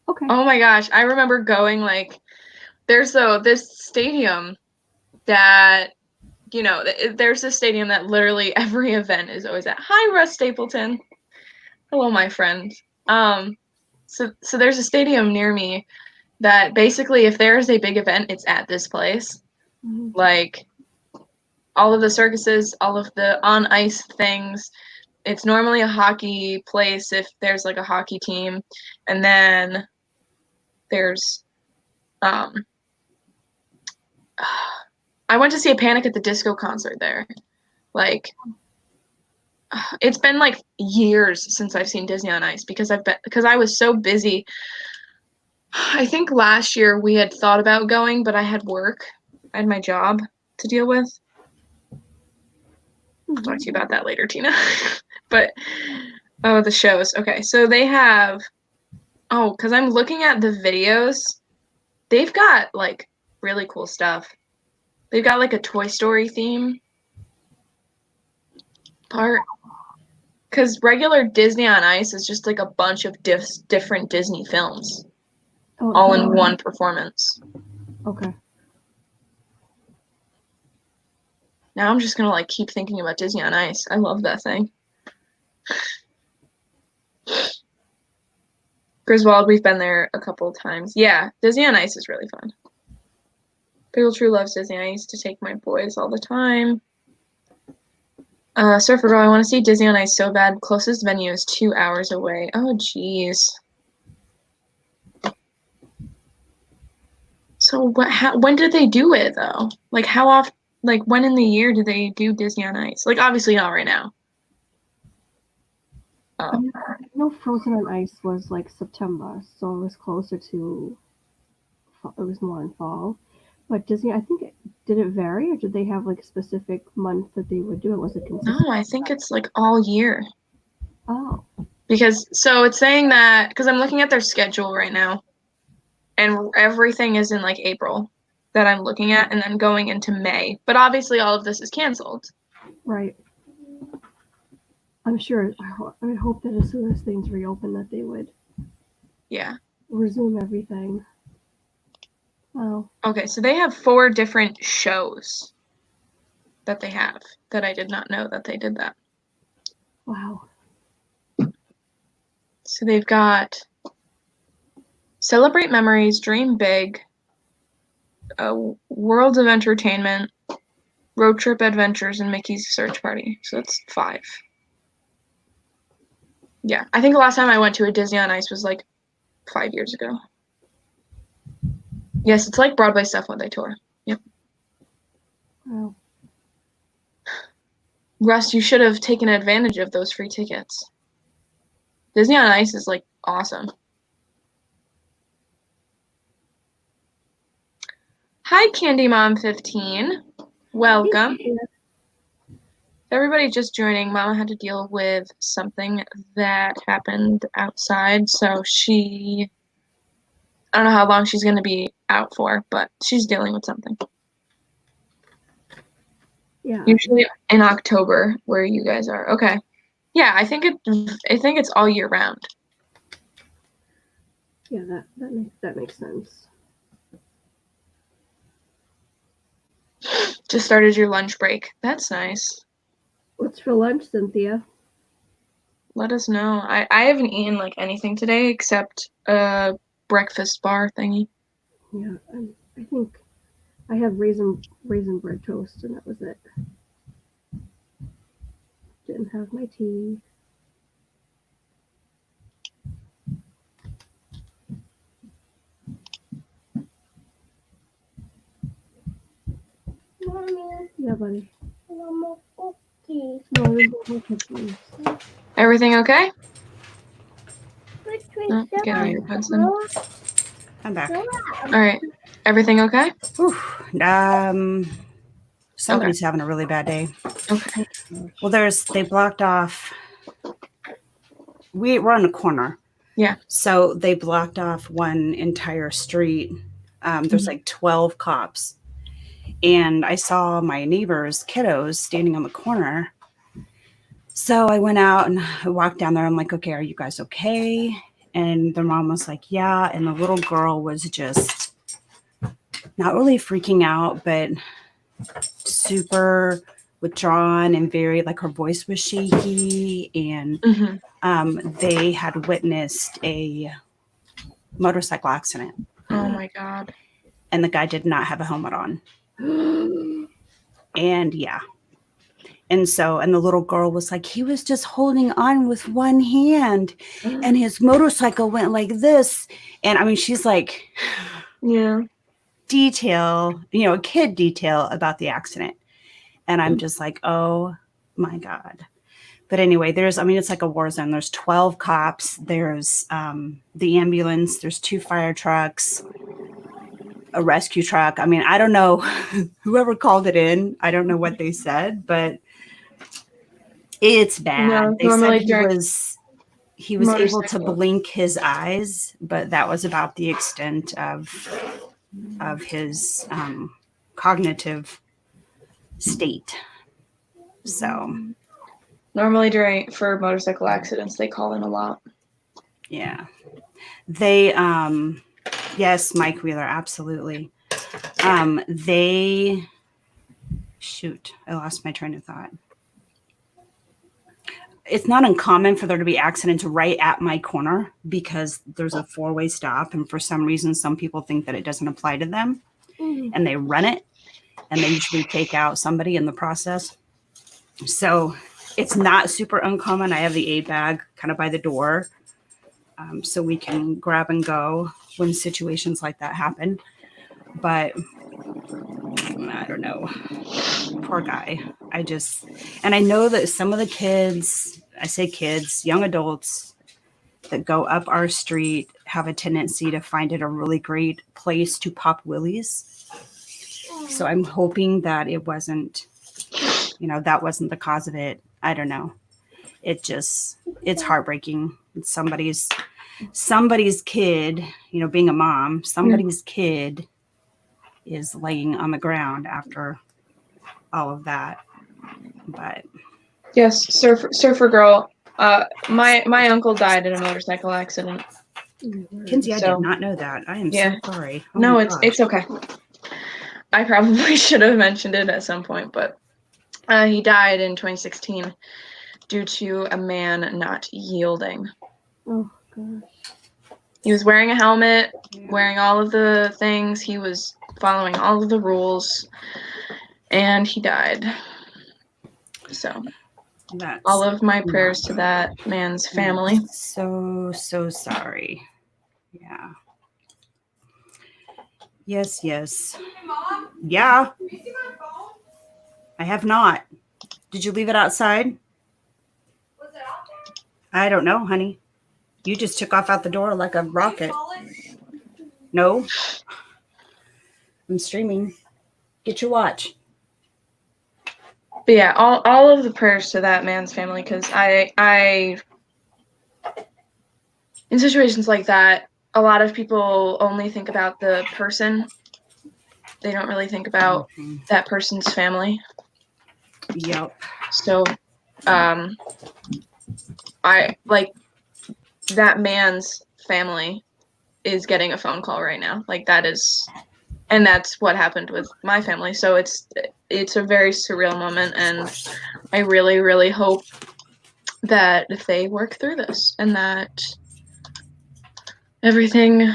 Okay. Oh my gosh, I remember going like, there's this stadium that, there's this stadium that literally every event is always at. Hi, Russ Stapleton. Hello, my friend. So there's a stadium near me that basically, if there is a big event, it's at this place. Mm-hmm. Like, all of the circuses, all of the on ice things. It's normally a hockey place if there's like a hockey team, and then there's I went to see a Panic at the Disco concert there. Like, it's been like years since I've seen Disney on Ice because I was so busy. I think last year we had thought about going, but I had work. I had my job to deal with. I'll talk to you about that later, Tina. But the shows. Okay, so they have because I'm looking at the videos. They've got like really cool stuff. They've got like a Toy Story theme part. Because regular Disney on Ice is just like a bunch of different Disney films. All in one performance. Okay. Now I'm just gonna like keep thinking about Disney on Ice. I love that thing. Griswold, we've been there a couple of times. Yeah, Disney on Ice is really fun. Pickle True loves Disney. I used to take my boys all the time. Surfer Girl, I want to see Disney on Ice so bad. Closest venue is 2 hours away. Oh, jeez. So when did they do it, though? Like, how often, like, when in the year do they do Disney on Ice? Like, obviously not right now. I know Frozen on Ice was like September, so it was closer to, it was more in fall. But Disney, I think, did it vary, or did they have like a specific month that they would do it? Was it consistent? No, I think it's like all year. Oh, Because, so it's saying that, because I'm looking at their schedule right now, and everything is in like April that I'm looking at, and then going into May. But obviously all of this is canceled. right. I'm sure, I would hope that as soon as things reopen that they would Yeah. resume everything. Wow. Okay, so they have 4 different shows that they have that I did not know that they did that. Wow. So they've got Celebrate Memories, Dream Big, Worlds of Entertainment, Road Trip Adventures, and Mickey's Search Party. So that's 5. Yeah, I think the last time I went to a Disney on Ice was like 5 years ago. Yes, it's like Broadway stuff when they tour. Yep. Wow. Russ, you should have taken advantage of those free tickets. Disney on Ice is like awesome. Hi, Candy Mom 15. Welcome. Everybody just joining. Mama had to deal with something that happened outside, so I don't know how long she's going to be out for, but she's dealing with something. Yeah. Usually in October, where you guys are. Okay. Yeah, I think it's all year round. Yeah, that makes sense. Just started your lunch break. That's nice. What's for lunch, Cynthia? Let us know. I haven't eaten like anything today except a breakfast bar thingy. Yeah, I think I have raisin bread toast, and that was it. Didn't have my tea. Mommy, Yeah, buddy. I want more cookies. No, there's no more cookies. Everything okay? Which Oh, get out your buds then. All I'm back. right. Everything okay? Whew. Somebody's having a really bad day. Okay. Well, they blocked off. We're on a corner. Yeah. So they blocked off one entire street. There's like 12 cops. And I saw my neighbor's kiddos standing on the corner. So I went out and I walked down there. I'm like, okay, are you guys okay? And their mom was like, yeah. And the little girl was just not really freaking out, but super withdrawn and very, like, her voice was shaky. And they had witnessed a motorcycle accident. Oh my God. And the guy did not have a helmet on. And yeah. And the little girl was like, he was just holding on with one hand and his motorcycle went like this. And I mean, she's like, Yeah. kid detail about the accident. And I'm just like, oh my God. But anyway, it's like a war zone. There's 12 cops. There's the ambulance. There's 2 fire trucks, a rescue truck. I mean, I don't know whoever called it in. I don't know what they said, but it's bad. No, they said he was able to motorcycle. blink his eyes, but that was about the extent of his cognitive state. So Normally for motorcycle accidents, they call in a lot. yeah, they yes, Mike Wheeler, absolutely. I lost my train of thought. It's not uncommon for there to be accidents right at my corner because there's a 4-way stop. And for some reason, some people think that it doesn't apply to them and they run it and they usually take out somebody in the process. So it's not super uncommon. I have the aid bag kind of by the door, so we can grab and go when situations like that happen. But I don't know. Poor guy. And I know that some of the kids, I say kids, young adults that go up our street have a tendency to find it a really great place to pop willies. So I'm hoping that it wasn't, that wasn't the cause of it. I don't know. It's heartbreaking. It's somebody's kid, being a mom, somebody's kid is laying on the ground after all of that. But Yes, surfer girl. My uncle died in a motorcycle accident. Kinsey, I So- did not know that. I am Yeah. so sorry. Oh No, my it's gosh. okay. I probably should have mentioned it at some point, but he died in 2016 due to a man not yielding. Oh gosh. He was wearing a helmet, wearing all of the things. He was following all of the rules, and he died. So, That's all of my prayers to that man's family. so sorry. Yeah. Yes. Hey, Mom, Yeah. can you see my phone? I have not. Did you leave it outside? Was it out there? I don't know, honey. You just took off out the door like a Did you rocket. call it? No. I'm streaming. Get your watch. But yeah, all of the prayers to that man's family, because I in situations like that, a lot of people only think about the person. They don't really think about Mhm. that person's family. Yep. So, I like that man's family is getting a phone call right now. Like and that's what happened with my family. So it's a very surreal moment, and I really, really hope that they work through this and that everything.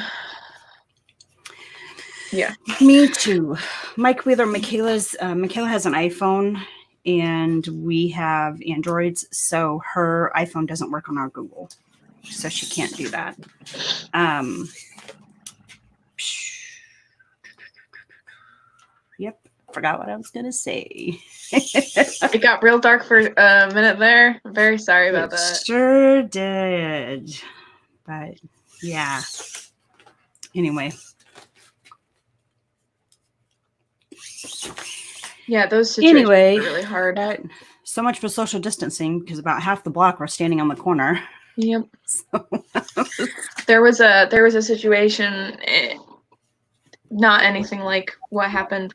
Yeah. Me too. Mike Wheeler, Michaela has an iPhone and we have Androids, so her iPhone doesn't work on our Google, so she can't do that. Yep, forgot what I was gonna say. It got real dark for a minute there. I'm very sorry about It that. sure did, but yeah. Anyway. Yeah, those situations Anyway, are really hard. But so much for social distancing, because about half the block we're standing on the corner. Yep. So. There was a situation, not anything like what happened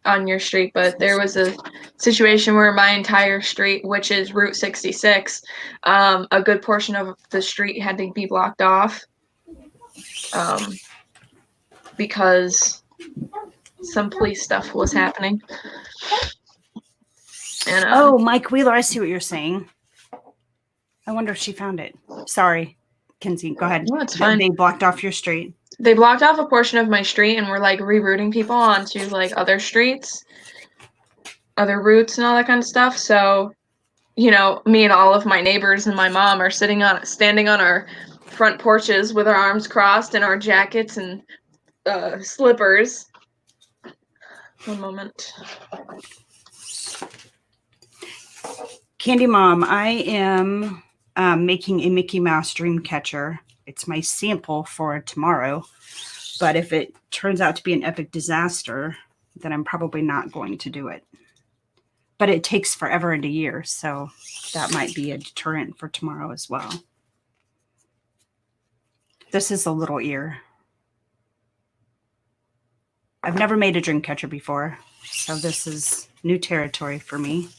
on your street, but there was a situation where my entire street, which is Route 66, a good portion of the street had to be blocked off, because some police stuff was happening. And Oh, Mike Wheeler, I see what you're saying. I wonder if she found it. Sorry, Kinsey, go ahead. No, it's fine. They blocked off your street. They blocked off a portion of my street and were like rerouting people onto like other streets, other routes and all that kind of stuff. So, me and all of my neighbors and my mom are standing on our front porches with our arms crossed and our jackets and slippers. One moment. Candy Mom, I am making a Mickey Mouse dream catcher. It's my sample for tomorrow. But if it turns out to be an epic disaster, then I'm probably not going to do it. But it takes forever and a year, so that might be a deterrent for tomorrow as well. This is a little ear. I've never made a dream catcher before, so this is new territory for me.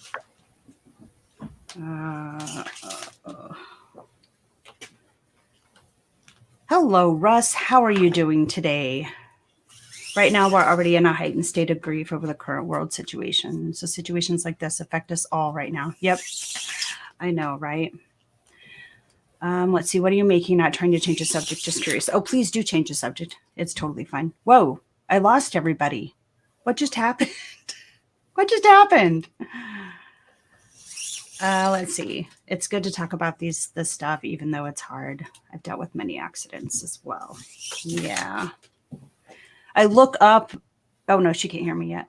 Hello, Russ. How are you doing today? Right now, we're already in a heightened state of grief over the current world situation. So situations like this affect us all right now. Yep. I know, right? Let's see. What are you making? Not trying to change the subject. Just curious. Oh, please do change the subject. It's totally fine. Whoa. I lost everybody. What just happened? What just happened? Let's see. It's good to talk about this stuff, even though it's hard. I've dealt with many accidents as well. Yeah. I look up. Oh, no, she can't hear me yet.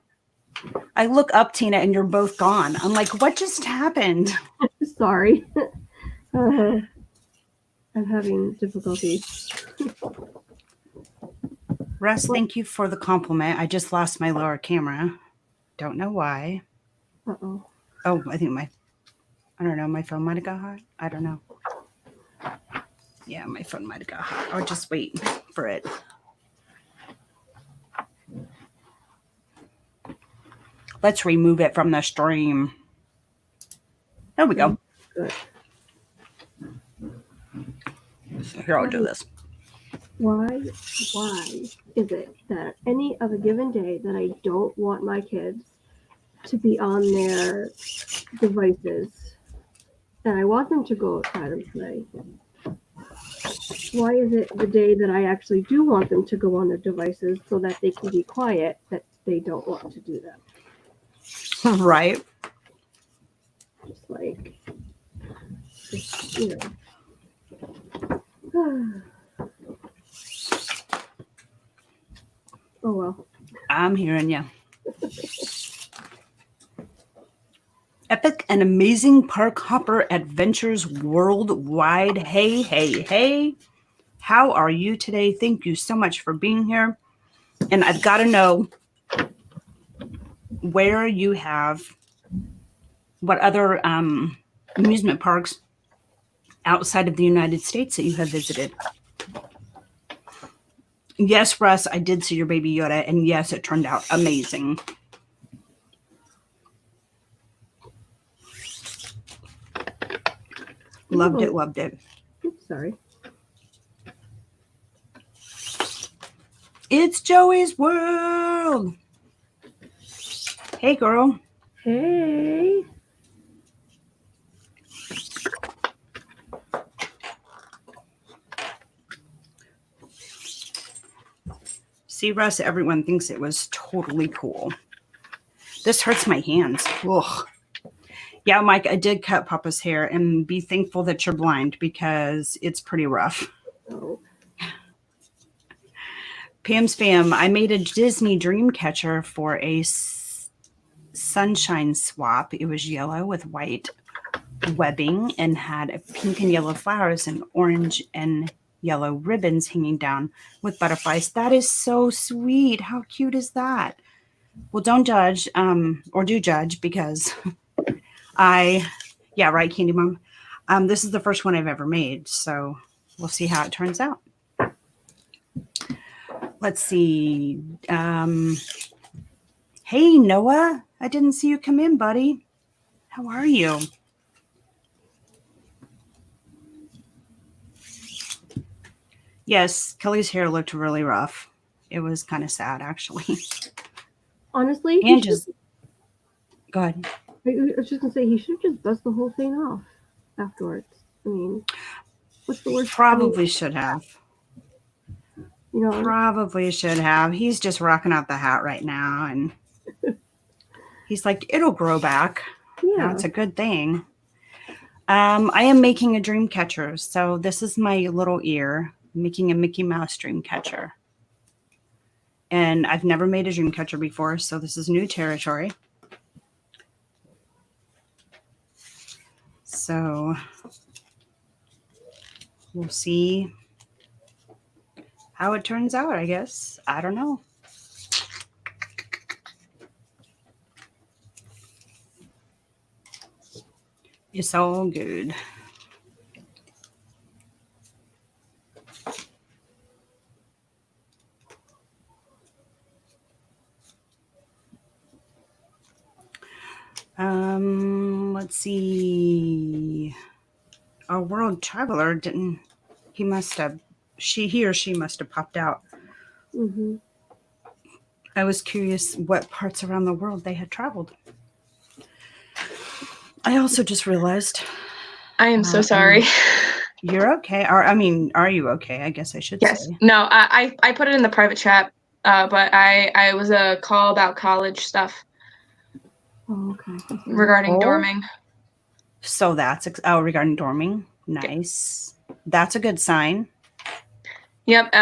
I look up, Tina, and you're both gone. I'm like, what just happened? Sorry. I'm having difficulties. Russ, thank you for the compliment. I just lost my lower camera. Don't know why. Uh-oh. Oh, I think my phone might have got hot. I don't know. Yeah, my phone might have got hot. I'll just wait for it. Let's remove it from the stream. There we go. Good. Here, I'll do this. Why is it that any other given day that I don't want my kids to be on their devices and I want them to go outside and play? Why is it the day that I actually do want them to go on their devices so that they can be quiet that they don't want to do that? Right. Just like, you know. Oh well. I'm hearing you. Epic and amazing park hopper adventures worldwide. Hey, hey, hey. How are you today? Thank you so much for being here. And I've got to know where you have, what other amusement parks outside of the United States that you have visited. Yes, Russ, I did see your Baby Yoda, and yes, it turned out amazing. Loved it, loved it. Oops, sorry. It's Joey's World. Hey, girl. Hey. See, Russ, everyone thinks it was totally cool. This hurts my hands. Ugh. Yeah, Mike, I did cut Papa's hair, and be thankful that you're blind because it's pretty rough. Oh. Pam's fam, I made a Disney dream catcher for a sunshine swap. It was yellow with white webbing and had pink and yellow flowers and orange and yellow ribbons hanging down with butterflies. That is so sweet. How cute is that? Well, don't judge, or do judge, because yeah, right, Candy Mom. This is the first one I've ever made, so we'll see how it turns out. Let's see. Hey, Noah. I didn't see you come in, buddy. How are you? Yes, Kelly's hair looked really rough. It was kind of sad, actually. Honestly, And just go ahead. I was just gonna say he should just bust the whole thing off afterwards. I mean, what's the worst? Probably should have. You know, Probably should have. He's just rocking out the hat right now, and he's like, it'll grow back. yeah. That's a good thing. I am making a dream catcher. So this is my little ear, making a Mickey Mouse dream catcher. And I've never made a dream catcher before, so this is new territory. So we'll see how it turns out, I guess. I don't know. It's all good. Let's see. Our world traveler didn't. He or she must have popped out. Mm-hmm. I was curious what parts around the world they had traveled. I also just realized. I am so sorry. You're okay. Are you okay? I guess I should Yes. say. No, I put it in the private chat, but I was a call about college stuff Oh, okay. regarding Oh. dorming. So that's regarding dorming. Nice. That's a good sign. Yep.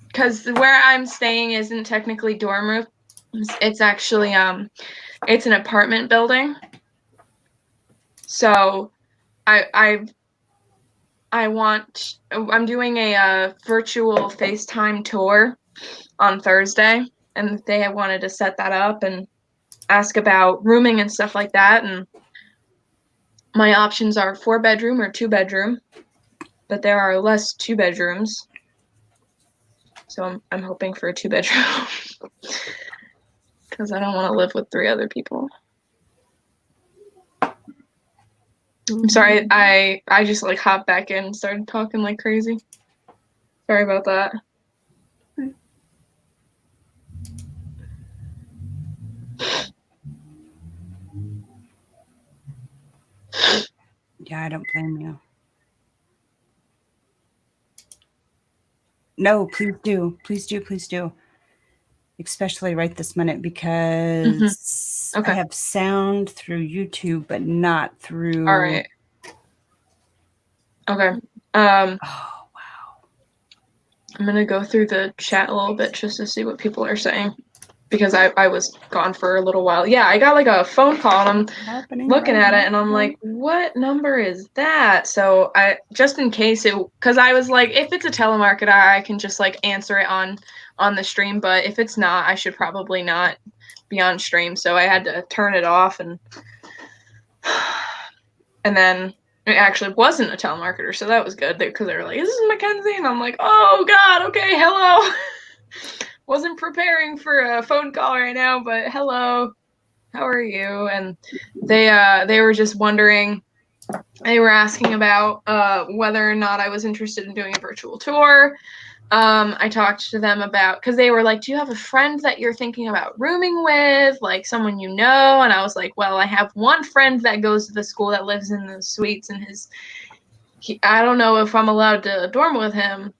Because where I'm staying isn't technically dorm room. It's actually it's an apartment building. So I'm doing a virtual FaceTime tour on Thursday, and they wanted to set that up and ask about rooming and stuff like that. And my options are 4-bedroom or 2-bedroom, but there are less 2-bedrooms. So I'm hoping for a 2-bedroom because I don't want to live with 3 other people. I'm sorry, I just like hopped back in and started talking like crazy. Sorry about that. Yeah, I don't blame you. No, please do. Please do. Please do. Especially right this minute because Okay. I have sound through YouTube, but not through. All right. Okay. Oh, wow. I'm gonna go through the chat a little bit just to see what people are saying because I was gone for a little while. Yeah, I got like a phone call and I'm looking at it and I'm like, what number is that? So I just in case because I was like, if it's a telemarketer, I can just like answer it on the stream, but if it's not, I should probably not be on stream. So I had to turn it off and then it actually wasn't a telemarketer, so that was good because they were like, "This is Mackenzie," and I'm like, "Oh God, okay, hello." Wasn't preparing for a phone call right now, but hello, how are you? And they were just wondering. They were asking about whether or not I was interested in doing a virtual tour. I talked to them about because they were like, "Do you have a friend that you're thinking about rooming with, like someone you know?" And I was like, "Well, I have one friend that goes to the school that lives in the suites, and I don't know if I'm allowed to dorm with him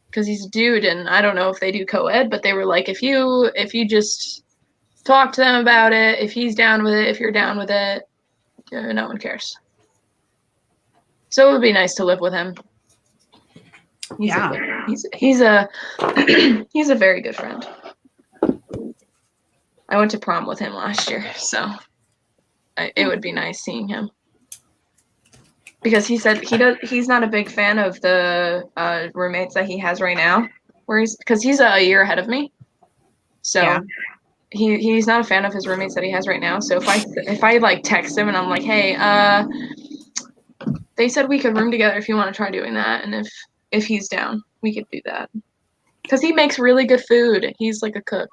because he's a dude, and I don't know if they do co-ed." But they were like, "If you just talk to them about it, if he's down with it, if you're down with it, no one cares." So it would be nice to live with him. He's a he's a very good friend. I went to prom with him last year, so it would be nice seeing him. Because he said he's not a big fan of the roommates that he has right now, because he's a year ahead of me. So Yeah. he's not a fan of his roommates that he has right now. So if I like text him and I'm like, "Hey, they said we could room together if you want to try doing that," and if he's down, we could do that. Because he makes really good food. He's like a cook.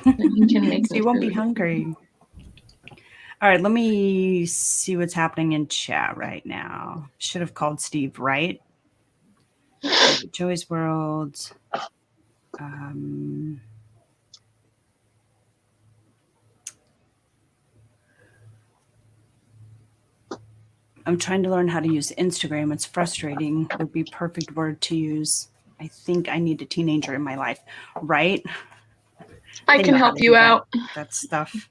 And he can make So you won't be hungry. All right, let me see what's happening in chat right now. Should have called Steve, right? Joey's World. I'm trying to learn how to use Instagram. It's frustrating. Would be perfect word to use. I think I need a teenager in my life, right? I can help you out. That stuff.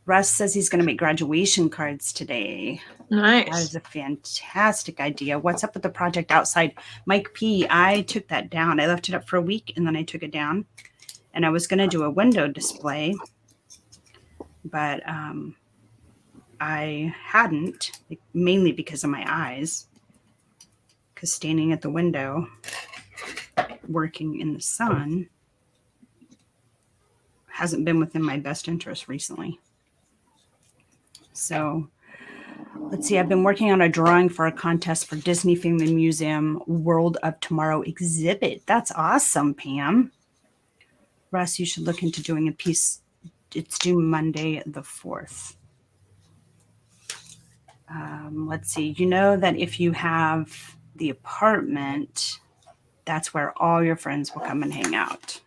Russ says he's going to make graduation cards today. Nice. That is a fantastic idea. What's up with the project outside? Mike P., I took that down. I left it up for a week and then I took it down. And I was going to do a window display, but I hadn't, mainly because of my eyes. Because standing at the window, working in the sun, hasn't been within my best interest recently. So let's see. I've been working on a drawing for a contest for Disney Family Museum World of Tomorrow exhibit. That's awesome, Pam. Russ, you should look into doing a piece. It's due Monday the 4th. Let's see. You know that if you have the apartment, that's where all your friends will come and hang out.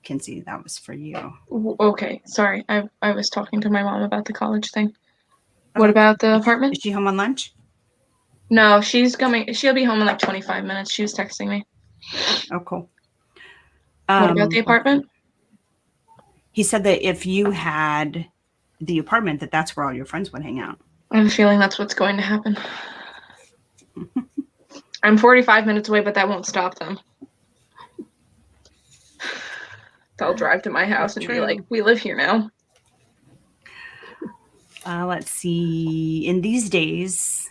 Kinsey, that was for you. Okay, sorry. I was talking to my mom about the college thing. What about the apartment? Is she home on lunch? No, she's coming. She'll be home in like 25 minutes. She was texting me. Oh, cool. What about the apartment? He said that if you had the apartment, that's where all your friends would hang out. I have a feeling that's what's going to happen. I'm 45 minutes away, but that won't stop them. They'll drive to my house and be like, we live here now. Let's see. In these days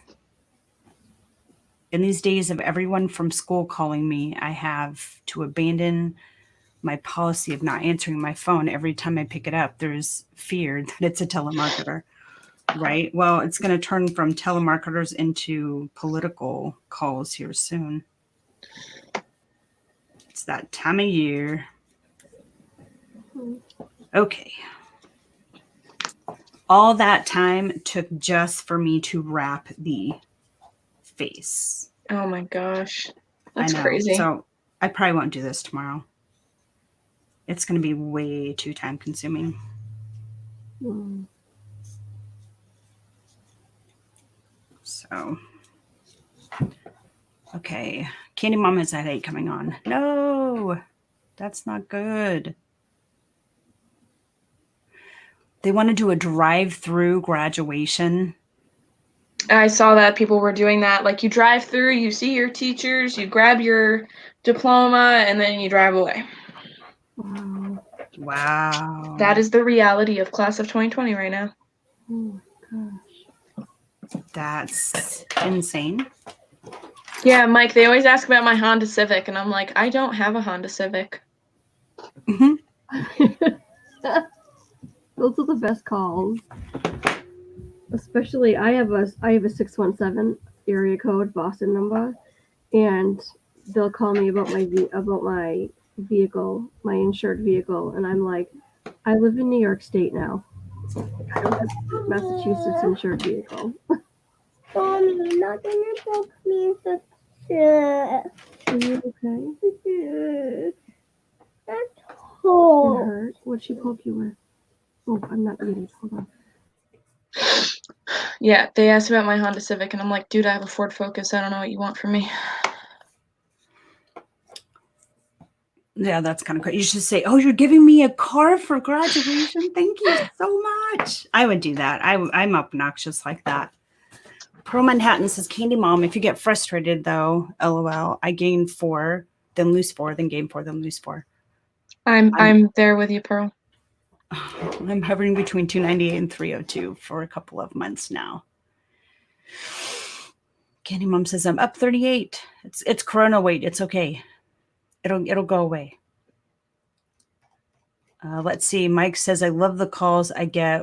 of everyone from school calling me, I have to abandon my policy of not answering my phone every time I pick it up. There's fear that it's a telemarketer, right? Well, it's going to turn from telemarketers into political calls here soon. It's that time of year. Okay. All that time took just for me to wrap the face. Oh my gosh. That's I know. crazy. So I probably won't do this tomorrow. It's going to be way too time consuming. So, okay. Candy Mom has a headache coming on. No, that's not good. They want to do a drive-through graduation. I saw that people were doing that. Like, you drive through, you see your teachers, you grab your diploma, and then you drive away. Wow. That is the reality of class of 2020 right now. Oh my gosh. That's insane. Yeah, Mike, they always ask about my Honda Civic, and I'm like, I don't have a Honda Civic. Those are the best calls. Especially, I have a 617 area code Boston number, and they'll call me about my vehicle, my insured vehicle, and I'm like, I live in New York State now. I don't have Massachusetts insured vehicle. Mommy, not gonna poke me in the chest. Are you okay? That's It cold. hurt. What'd she poke you with? Oh, I'm not muted. Hold on. Yeah, they asked about my Honda Civic, and I'm like, dude, I have a Ford Focus. I don't know what you want from me. Yeah, that's kind of cool. You should say, "Oh, you're giving me a car for graduation. Thank you so much." I would do that. I'm obnoxious like that. Pearl Manhattan says, "Candy Mom, if you get frustrated though, LOL, I gain 4, then lose 4, then gain 4, then lose 4." I'm there with you, Pearl. I'm hovering between 298 and 302 for a couple of months now. Candy Mom says, "I'm up 38. It's Corona weight. It's okay. It'll go away." Let's see. Mike says, "I love the calls I get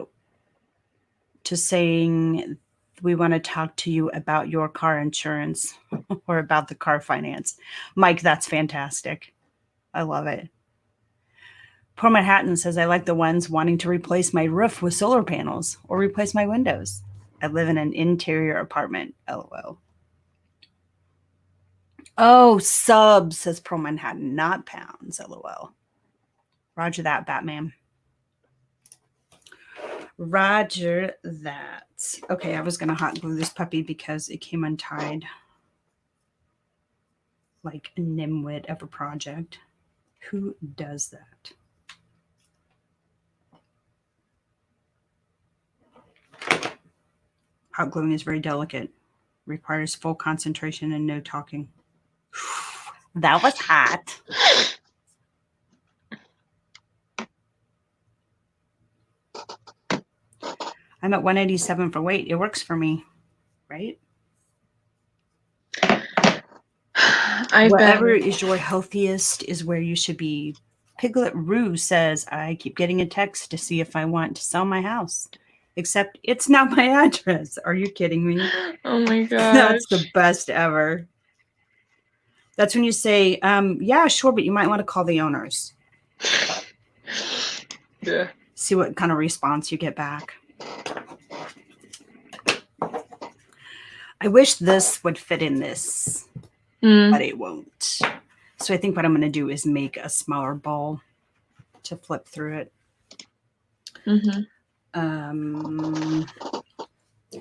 to saying we want to talk to you about your car insurance or about the car finance." Mike, that's fantastic. I love it. Poor Manhattan says, "I like the ones wanting to replace my roof with solar panels or replace my windows. I live in an interior apartment. LOL." Oh, subs, says Pearl Manhattan, not pounds. LOL. Roger that, Batman. Roger that. Okay, I was going to hot glue this puppy because it came untied. Like a nimwit of a project. Who does that? Hot gluing is very delicate. Requires full concentration and no talking. That was hot. I'm at 187 for weight. It works for me, right? Whatever is your healthiest is where you should be. Piglet Rue says, "I keep getting a text to see if I want to sell my house. Except it's not my address." Are you kidding me? Oh my god. That's the best ever. That's when you say, "Yeah, sure, but you might want to call the owners." Yeah. See what kind of response you get back. I wish this would fit in this, but it won't. So I think what I'm going to do is make a smaller ball to flip through it.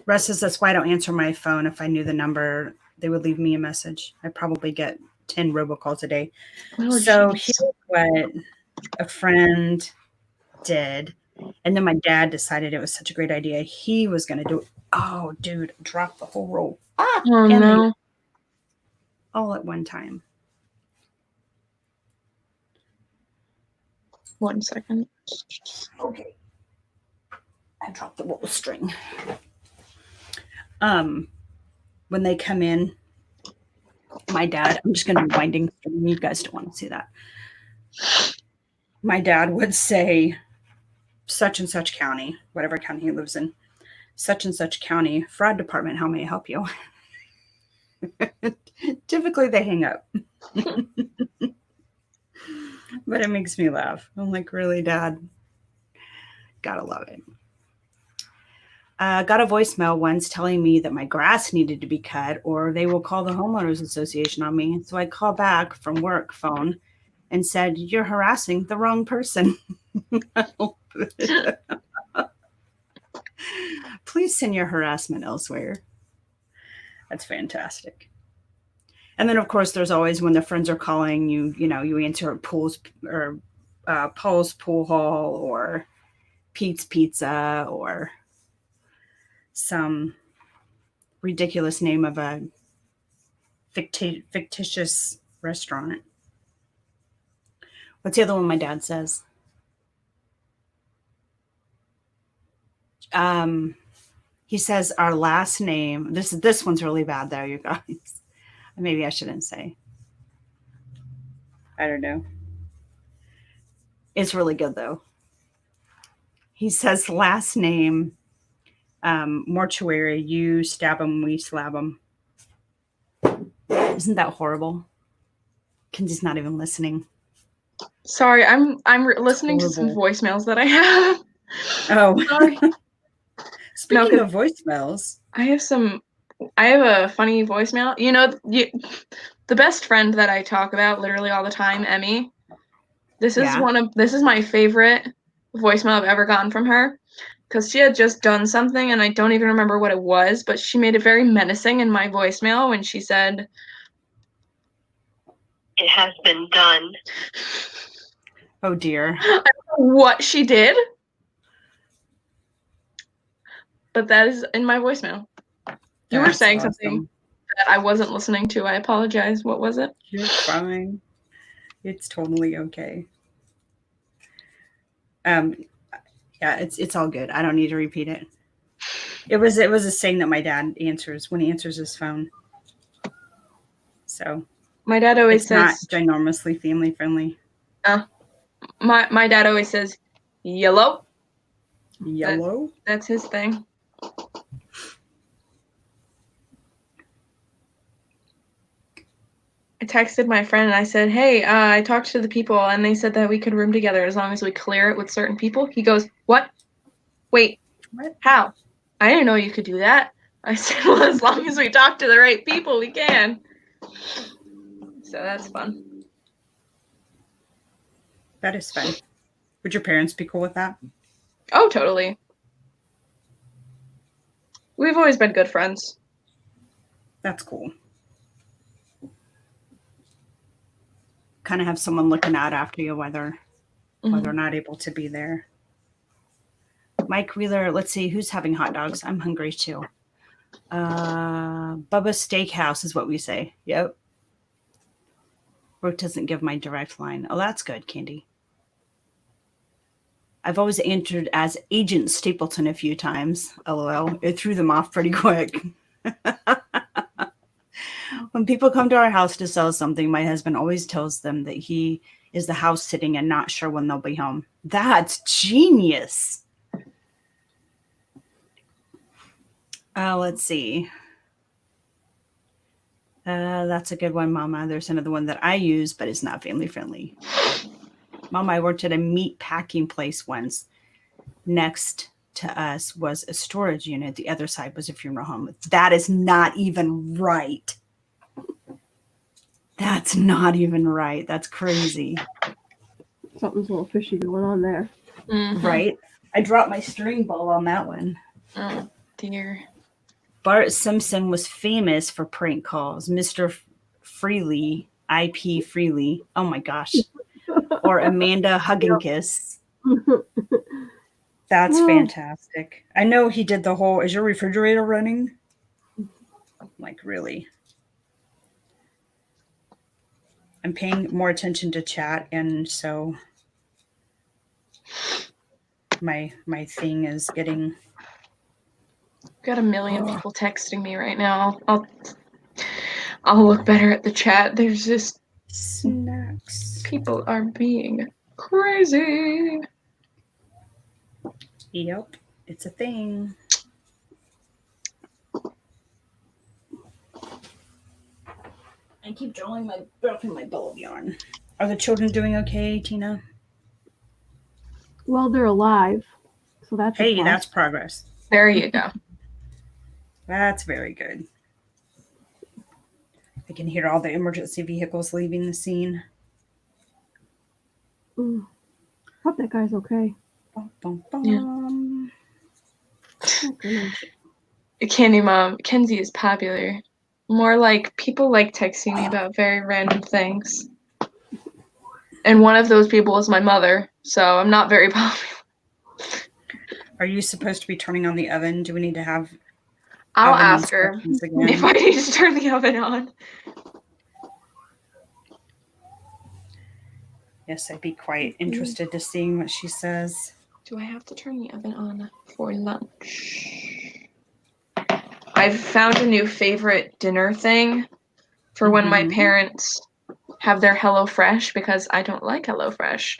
Russ says, "That's why I don't answer my phone. If I knew the number, they would leave me a message. I probably get 10 robocalls a day." Oh, so geez. here's what a friend did. And then my dad decided it was such a great idea. He was going to do it. Oh, dude, dropped the whole roll. Oh and no. all at one time. 1 second. Okay. I dropped the roll string. When they come in, my dad, I'm just going to be winding. You guys don't want to see that. My dad would say, such and such county, whatever county he lives in, such and such county, fraud department, how may I help you? Typically they hang up. But it makes me laugh. I'm like, really, Dad? Gotta love it. Got a voicemail once telling me that my grass needed to be cut or they will call the homeowners association on me. So I called back from work phone and said, you're harassing the wrong person. Please send your harassment elsewhere. That's fantastic. And then, of course, there's always when the friends are calling you, you answer at Paul's Pool Hall or Pete's Pizza or some ridiculous name of a fictitious restaurant. What's the other one my dad says? He says our last name. This one's really bad though, you guys. Maybe I shouldn't say. I don't know. It's really good though. He says last name, mortuary, you stab him, we slab him. Isn't that horrible? Kenzi's not even listening. Sorry, I'm listening to some voicemails that I have. Oh, Sorry. Speaking of voicemails, I have a funny voicemail. The best friend that I talk about literally all the time, Emmy. This is my favorite voicemail I've ever gotten from her because she had just done something and I don't even remember what it was, but she made it very menacing in my voicemail when she said, "It has been done." Oh dear. I don't know what she did, but that is in my voicemail. You were saying awesome. something that I wasn't listening to. I apologize. What was it? You're fine. It's totally okay. Yeah, it's all good. I don't need to repeat it. It was a saying that my dad answers when he answers his phone. So my dad always it's says not ginormously family friendly. My dad always says yellow. Yellow? That's his thing. I texted my friend and I said, hey, I talked to the people and they said that we could room together as long as we clear it with certain people. He goes, what? Wait, What? how? I didn't know you could do that. I said, well, as long as we talk to the right people, we can. So that's fun. That is fun. Would your parents be cool with that? Oh, totally. We've always been good friends. That's cool. Kind of have someone looking out after you whether they're not able to be there. Mike Wheeler, let's see who's having hot dogs. I'm hungry too. Bubba's Steakhouse is what we say. Yep. Brooke doesn't give my direct line. Oh, that's good, Candy. I've always entered as Agent Stapleton a few times. LOL. It threw them off pretty quick. When people come to our house to sell something, my husband always tells them that he is the house sitting and not sure when they'll be home. That's genius. Let's see. That's a good one, Mama. There's another one that I use, but it's not family friendly. Mama, I worked at a meat packing place once. Next to us was a storage unit. The other side was a funeral home. That is not even right. That's not even right. That's crazy. Something's a little fishy going on there. Mm-hmm. Right? I dropped my string ball on that one. Oh, dear. Bart Simpson was famous for prank calls. Mr. Freely, IP Freely. Oh my gosh. Or Amanda Hug and Kiss. That's Mm. fantastic. I know he did the whole, is your refrigerator running? Like, really? I'm paying more attention to chat, and so my thing is getting. Got a million people texting me right now. I'll look better at the chat. There's just Snacks. people are being crazy. Yep, it's a thing. I keep dropping my ball of yarn. Are the children doing okay, Tina? Well, they're alive, so that's a Hey, plus. that's progress. There you go. That's very good. I can hear all the emergency vehicles leaving the scene. Mm. Hope that guy's okay. Bum, bum, bum. Oh, goodness. Candy Mom, Kenzie is popular. More like people like texting me about very random things. And one of those people is my mother, so I'm not very popular. Are you supposed to be turning on the oven? Do we need to have I'll oven ask her instructions again? if I need to turn the oven on. Yes, I'd be quite interested to seeing what she says. Do I have to turn the oven on for lunch? I've found a new favorite dinner thing for when my parents have their HelloFresh, because I don't like HelloFresh.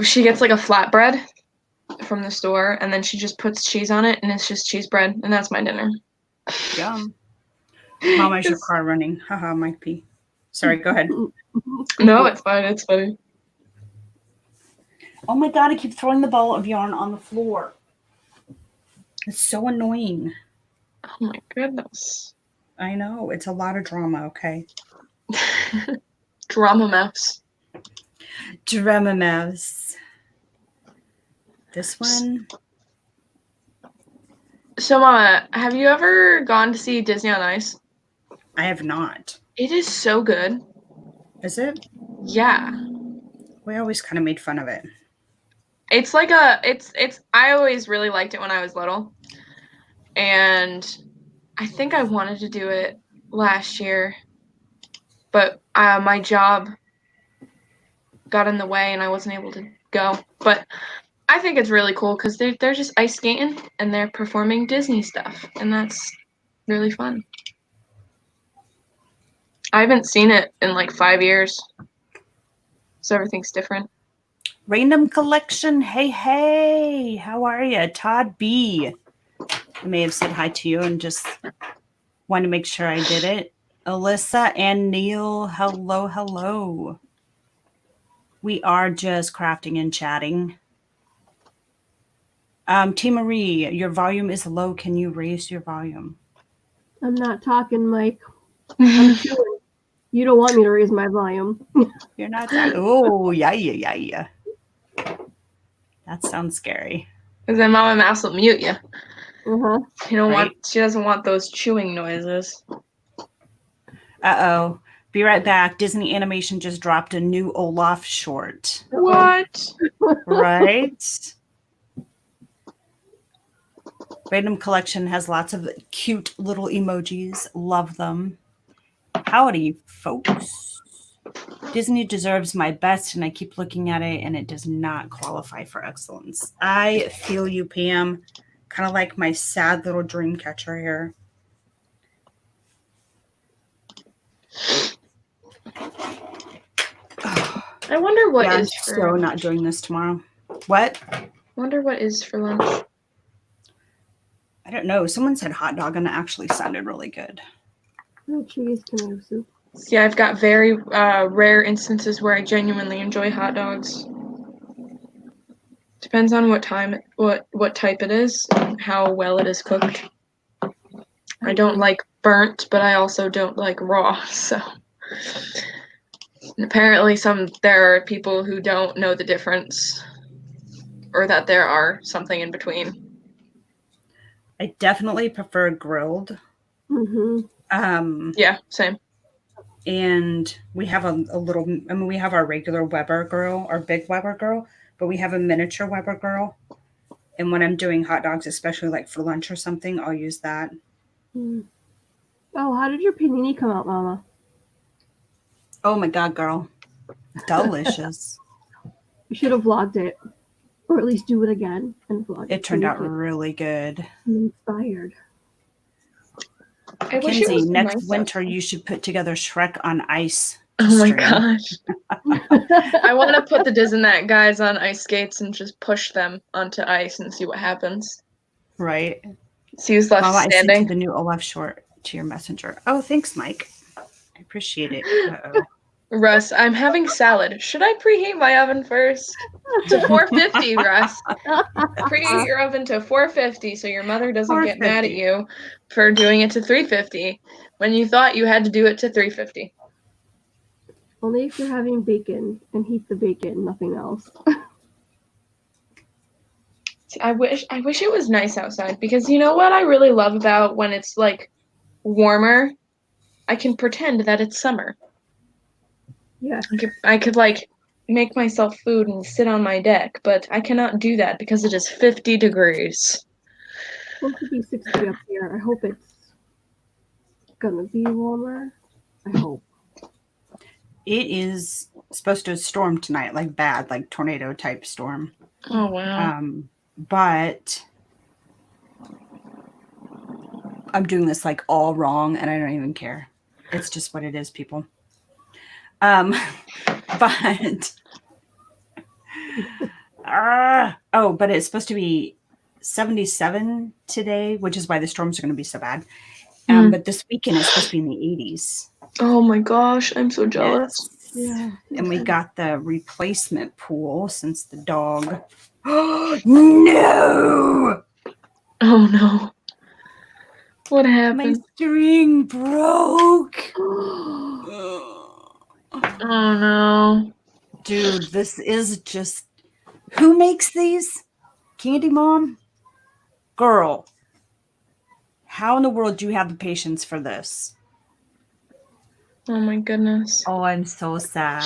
She gets like a flatbread from the store, and then she just puts cheese on it, and it's just cheese bread, and that's my dinner. Yum. Mama, is your car running? Haha, Mike P. Sorry, go ahead. No, it's fine. It's funny. Oh my god, I keep throwing the ball of yarn on the floor. It's so annoying. Oh my goodness. I know. It's a lot of drama, okay? Drama mouse. Drama mouse. This one? So, Mama, have you ever gone to see Disney on Ice? I have not. It is so good. Is it? Yeah. We always kind of made fun of it. It's like I always really liked it when I was little. And I think I wanted to do it last year, but my job got in the way and I wasn't able to go. But I think it's really cool because they're just ice skating and they're performing Disney stuff, and that's really fun. I haven't seen it in like 5 years, so everything's different. Random collection. Hey, how are you? Todd B. I may have said hi to you and just wanted to make sure I did it. Alyssa and Neil, hello. We are just crafting and chatting. T. Marie, your volume is low. Can you raise your volume? I'm not talking, Mike. I'm chewing. You don't want me to raise my volume. You're not talking. Oh, yeah. That sounds scary. Because then Mama Mouse will mute you. Uh-huh. She doesn't want those chewing noises. Uh-oh. Be right back. Disney Animation just dropped a new Olaf short. What? Right? Random Collection has lots of cute little emojis. Love them. Howdy, folks. Disney deserves my best, and I keep looking at it, and it does not qualify for excellence. I feel you, Pam. Kind of like my sad little dream catcher here. I wonder what Yeah, is I'm for so not doing this tomorrow. What? wonder what is for lunch. I don't know. Someone said hot dog, and it actually sounded really good. No cheese, tomato soup. See, I've got very rare instances where I genuinely enjoy hot dogs. Depends on what type it is, and how well it is cooked. I don't like burnt, but I also don't like raw. So, and apparently, there are people who don't know the difference, or that there are something in between. I definitely prefer grilled. Mm-hmm. Yeah, same. and we have a little, I mean, we have our regular Weber girl, our big Weber girl, but we have a miniature Weber girl. And when I'm doing hot dogs, especially like for lunch or something, I'll use that. Oh, how did your panini come out, Mama? Oh my God, girl. Delicious. You should have vlogged it, or at least do it again and vlog it. It turned out really good. I'm inspired. I wish it Kinsey, was next nice winter outside. you should put together Shrek on ice. Oh my stream. gosh. I want to put the Diz and That guys on ice skates and just push them onto ice and see what happens. Right. See who's left Mama, I sent you standing. the new Olaf short to your messenger. Oh, thanks, Mike. I appreciate it. Uh-oh. Russ, I'm having salad. Should I preheat my oven first? To 450, Russ. Preheat your oven to 450 so your mother doesn't get mad at 450. you for doing it to 350 when you thought you had to do it to 350. Only if you're having bacon and heat the bacon, nothing else. See, I wish it was nice outside because you know what I really love about when it's like warmer? I can pretend that it's summer. Yeah. I could like make myself food and sit on my deck, but I cannot do that because it is 50 degrees. It's supposed to be 60 up here. I hope it's gonna be warmer. I hope. It is supposed to storm tonight, like bad, like tornado type storm. Oh wow. But I'm doing this like all wrong and I don't even care. It's just what it is, people. But but it's supposed to be 77 today, which is why the storms are going to be so bad. But this weekend it's supposed to be in the 80s. Oh my gosh, I'm so jealous. Yes. Yeah. And we got the replacement pool since the dog. No! Oh no. What My happened? string broke. Oh no. Dude, this is just. Who makes these? Candy Mom? Girl. How in the world do you have the patience for this? Oh my goodness. Oh, I'm so sad.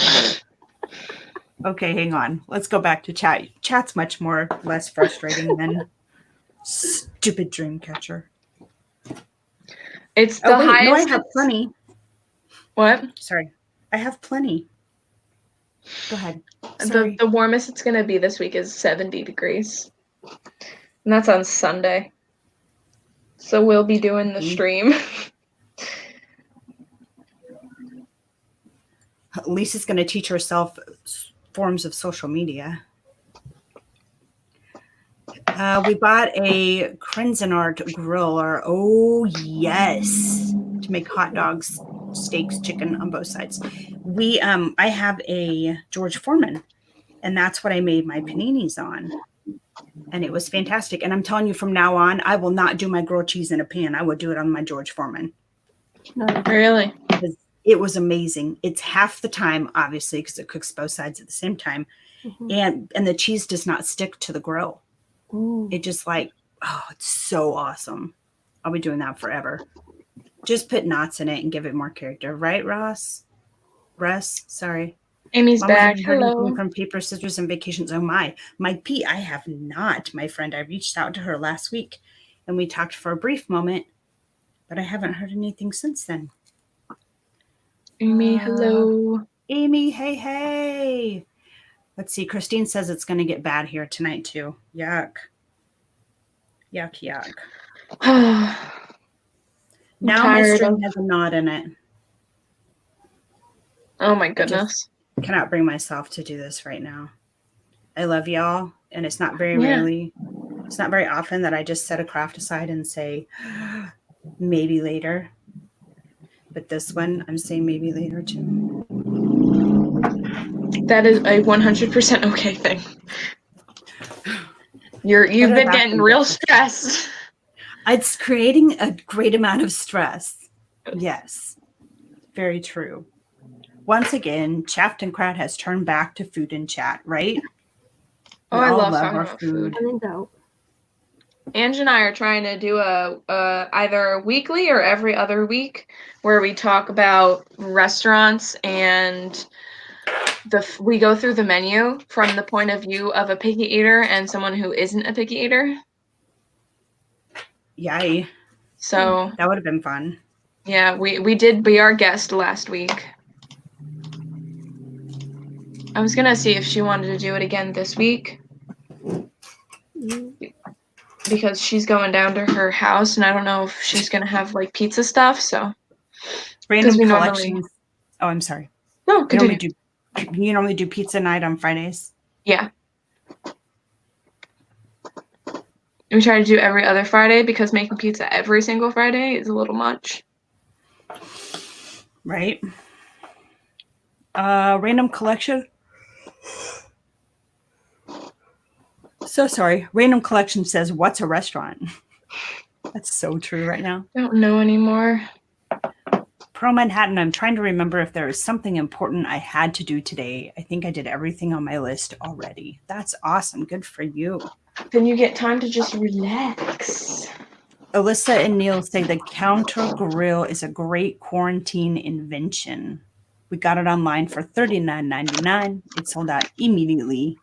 Okay, hang on. Let's go back to chat. Chat's much less frustrating than stupid Dreamcatcher. It's the highest. No, I have plenty. What? Sorry. I have plenty. Go ahead. Sorry. The warmest it's gonna be this week is 70 degrees. And that's on Sunday. So we'll be doing the stream. Lisa's going to teach herself forms of social media. We bought a Crimsonart griller. Oh, yes. To make hot dogs, steaks, chicken on both sides. I have a George Foreman, and that's what I made my paninis on. And it was fantastic. And I'm telling you, from now on, I will not do my grilled cheese in a pan. I will do it on my George Foreman. Really? It was amazing. It's half the time, obviously, because it cooks both sides at the same time. Mm-hmm. And the cheese does not stick to the grill. Ooh. It just it's so awesome. I'll be doing that forever. Just put knots in it and give it more character. Right, Ross? Russ, sorry. Amy's Mama, back. have you heard Hello. anything from Paper, Scissors, and Vacations? Oh, my. Mike P, I have not, my friend. I reached out to her last week, and we talked for a brief moment, but I haven't heard anything since then. Amy, hello. Amy, hey. Let's see. Christine says it's going to get bad here tonight, too. Yuck. Now my string has a knot in it. Oh, my goodness. I cannot bring myself to do this right now. I love y'all, and it's not very it's not very often that I just set a craft aside and say, maybe later. But this one, I'm saying maybe later, too. That is a 100% okay thing. You've been getting real stressed. It's creating a great amount of stress. Yes. Very true. Once again, Chaffed and Crowd has turned back to food and chat, right? Oh, I love talking about food. Ange and I are trying to do a either weekly or every other week where we talk about restaurants and we go through the menu from the point of view of a picky eater and someone who isn't a picky eater. Yay. So That would have been fun. yeah, we did Be Our Guest last week. I was gonna see if she wanted to do it again this week because she's going down to her house and I don't know if she's gonna have like pizza stuff. So Random we collections. Oh, I'm sorry. no, You continue. normally do pizza night on Fridays? Yeah. We try to do every other Friday because making pizza every single Friday is a little much. Right. Random collection. So sorry. Random collection says, "What's a restaurant?" That's so true right now. Don't know anymore. Pro Manhattan, I'm trying to remember if there was something important I had to do today. I think I did everything on my list already. That's awesome. Good for you. Then you get time to just relax. Alyssa and Neil say the counter grill is a great quarantine invention. We got it online for $39.99. It sold out immediately.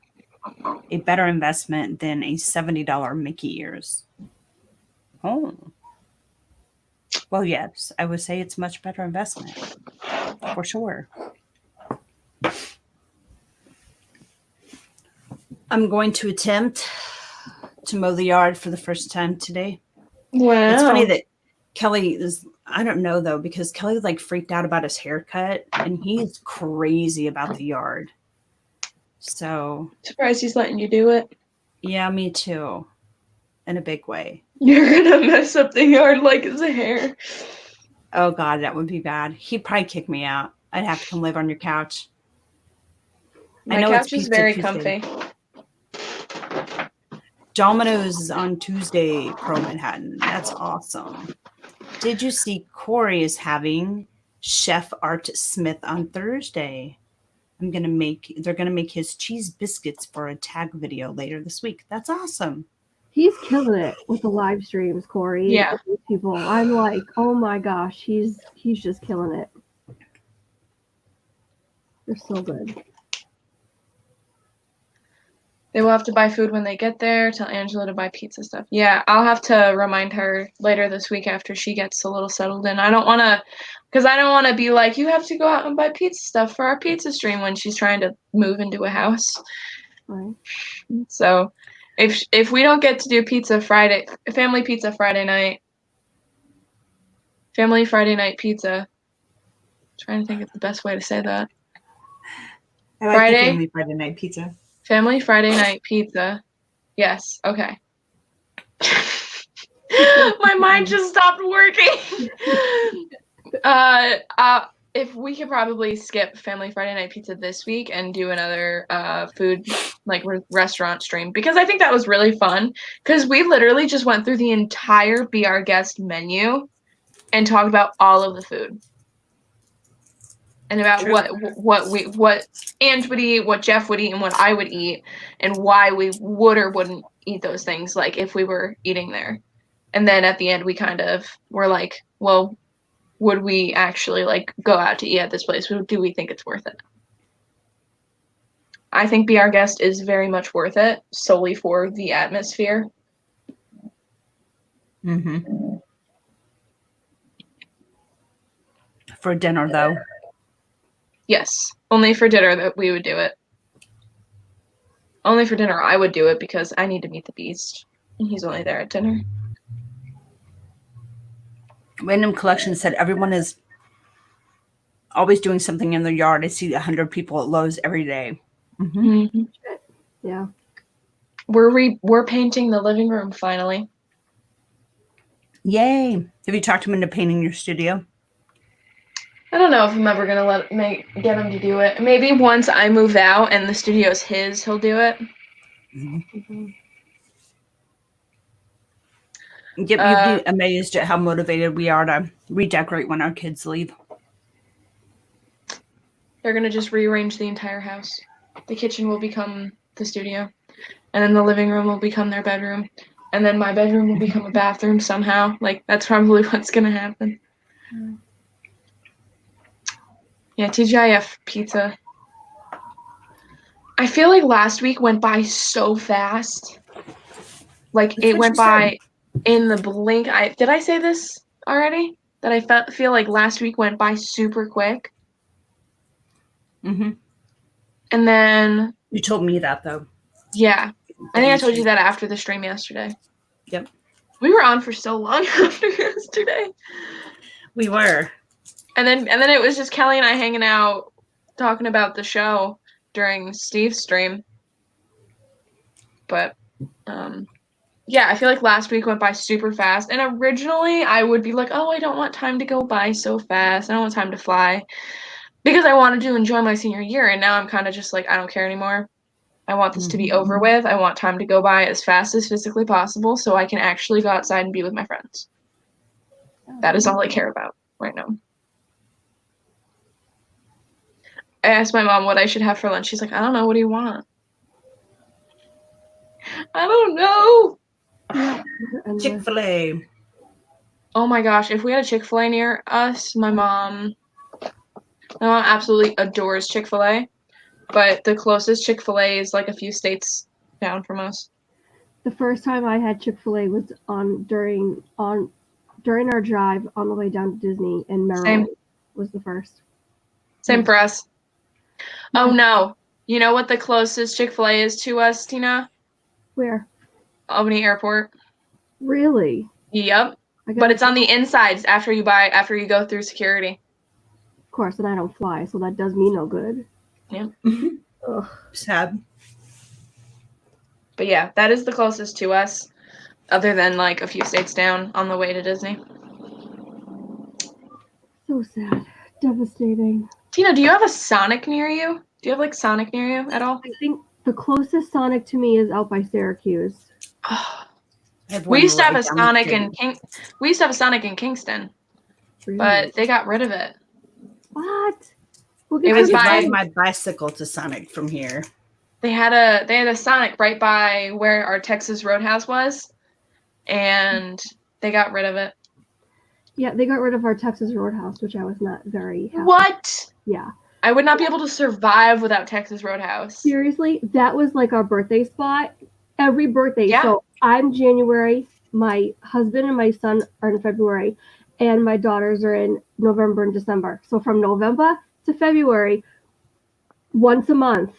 A better investment than a $70 Mickey ears. Oh. Well, yes, I would say it's much better investment. For sure. I'm going to attempt to mow the yard for the first time today. Wow. It's funny that Kelly is, I don't know though, because Kelly like freaked out about his haircut and he's crazy about the yard. So Surprised he's letting you do it. yeah, me too. In a big way. You're gonna mess up the yard like his hair. Oh God, that would be bad. He'd probably kick me out. I'd have to come live on your couch. My I know couch it's is Pizza very Tuesday. comfy. Domino's is on Tuesday, Pro Manhattan. That's awesome. Did you see Corey is having Chef Art Smith on Thursday? They're gonna make his cheese biscuits for a tag video later this week. That's awesome. He's killing it with the live streams, Corey. Yeah. People, I'm like, oh my gosh, he's just killing it. They're so good. They will have to buy food when they get there. Tell Angela to buy pizza stuff. Yeah, I'll have to remind her later this week after she gets a little settled in. I don't want to be like, you have to go out and buy pizza stuff for our pizza stream when she's trying to move into a house. Right. So if we don't get to do family pizza Friday night pizza. I'm trying to think of the best way to say that. I like the family Friday night pizza. Family Friday night pizza. Yes. Okay. My mind just stopped working. If we could probably skip Family Friday night pizza this week and do another food like restaurant stream because I think that was really fun because we literally just went through the entire Be Our Guest menu and talked about all of the food. And about True. what Ange would eat, what Jeff would eat, and what I would eat, and why we would or wouldn't eat those things, like if we were eating there. And then at the end, we kind of were like, well, would we actually like go out to eat at this place? Do we think it's worth it? I think Be Our Guest is very much worth it, solely for the atmosphere. Mm-hmm. For dinner, though. Yes, only for dinner that we would do it. Only for dinner I would do it because I need to meet the Beast, and he's only there at dinner. Random Collection said everyone is always doing something in their yard. I see 100 people at Lowe's every day. Mm-hmm. Mm-hmm. Yeah. We're painting the living room finally. Yay! Have you talked him into painting your studio? I don't know if I'm ever gonna get him to do it. Maybe once I move out and the studio's his, he'll do it. Mm-hmm. You'd be amazed at how motivated we are to redecorate when our kids leave. They're gonna just rearrange the entire house. The kitchen will become the studio, and then the living room will become their bedroom, and then my bedroom will become a bathroom somehow. Like, that's probably what's gonna happen. Yeah, TGIF pizza. I feel like last week went by so fast. Like, That's it what went you said. by in the blink. Did I say this already? That I feel like last week went by super quick. Mm-hmm. And then, You told me that though. yeah, I think I told you that after the stream yesterday. Yep. We were on for so long after yesterday. We were. And then it was just Kelly and I hanging out, talking about the show during Steve's stream. But, yeah, I feel like last week went by super fast. And originally, I would be like, oh, I don't want time to go by so fast. I don't want time to fly. Because I wanted to enjoy my senior year. And now I'm kind of just like, I don't care anymore. I want this to be over with. I want time to go by as fast as physically possible so I can actually go outside and be with my friends. That is all I care about right now. I asked my mom what I should have for lunch. She's like, I don't know. What do you want? I don't know. Yeah. And Chick-fil-A. Oh my gosh, if we had a Chick-fil-A near us, my mom absolutely adores Chick-fil-A, but the closest Chick-fil-A is like a few states down from us. the first time I had Chick-fil-A was during our drive on the way down to Disney, and Maryland was the first. Same for us. Oh no. You know what the closest Chick-fil-A is to us, Tina? Where? Albany Airport. Really? Yep. But it's on the insides after you go through security. Of course, and I don't fly, so that does me no good. Yeah. Ugh. Sad. But yeah, that is the closest to us, other than like a few states down on the way to Disney. So sad. Devastating. Tina, do you have a Sonic near you? Do you have like Sonic near you at all? I think the closest Sonic to me is out by Syracuse. We used to have a Sonic in Kingston, Really? but they got rid of it. What? Well, It I was could by- ride my bicycle to Sonic from here. They had a Sonic right by where our Texas Roadhouse was, and they got rid of it. Yeah, they got rid of our Texas Roadhouse, which I was not very happy. What? Yeah. I would not be able to survive without Texas Roadhouse. Seriously, that was like our birthday spot. Every birthday. Yeah. So I'm January. My husband and my son are in February, and my daughters are in November and December. So from November to February, once a month,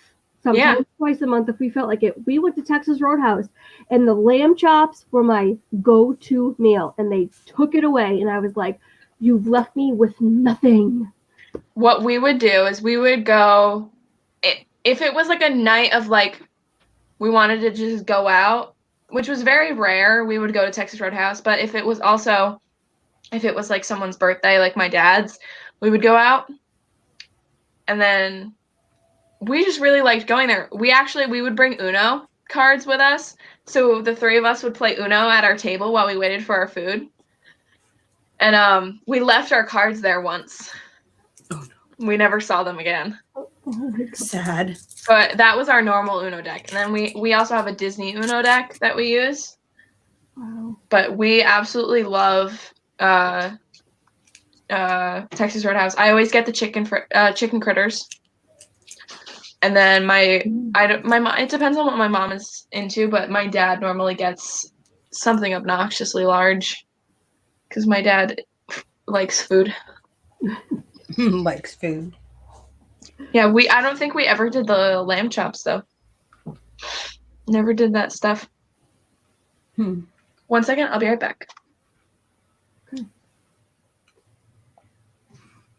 sometimes twice a month if we felt like it, we went to Texas Roadhouse, and the lamb chops were my go-to meal, and they took it away, and I was like, you've left me with nothing. What we would do is we would go, if it was like a night of like, we wanted to just go out, which was very rare, we would go to Texas Roadhouse. But if it was like someone's birthday, like my dad's, we would go out. And then we just really liked going there. We would bring Uno cards with us. So the three of us would play Uno at our table while we waited for our food. And we left our cards there once. Oh, no. We never saw them again. Sad. But that was our normal Uno deck. And then we also have a Disney Uno deck that we use. Wow. But we absolutely love Texas Roadhouse. I always get the chicken critters. And then my mom, it depends on what my mom is into, but my dad normally gets something obnoxiously large because my dad likes food. Likes food. Yeah, I don't think we ever did the lamb chops though. Never did that stuff. 1 second, I'll be right back.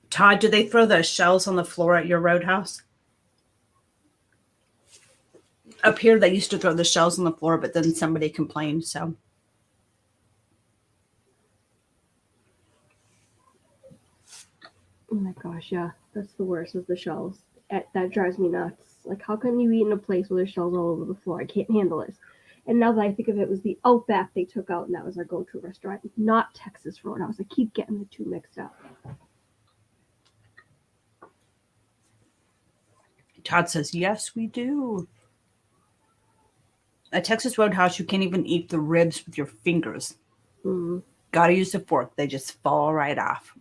Todd, do they throw the shells on the floor at your roadhouse? Up here, they used to throw the shells on the floor, but then somebody complained, so. Oh my gosh, yeah. That's the worst with the shells. That drives me nuts. Like, how can you eat in a place where there's shells all over the floor? I can't handle this. And now that I think of it, it was the Outback they took out, and that was our go-to restaurant, not Texas Roadhouse. I keep getting the two mixed up. Todd says, yes, we do. At Texas Roadhouse, you can't even eat the ribs with your fingers. Mm, Gotta use a fork. They just fall right off.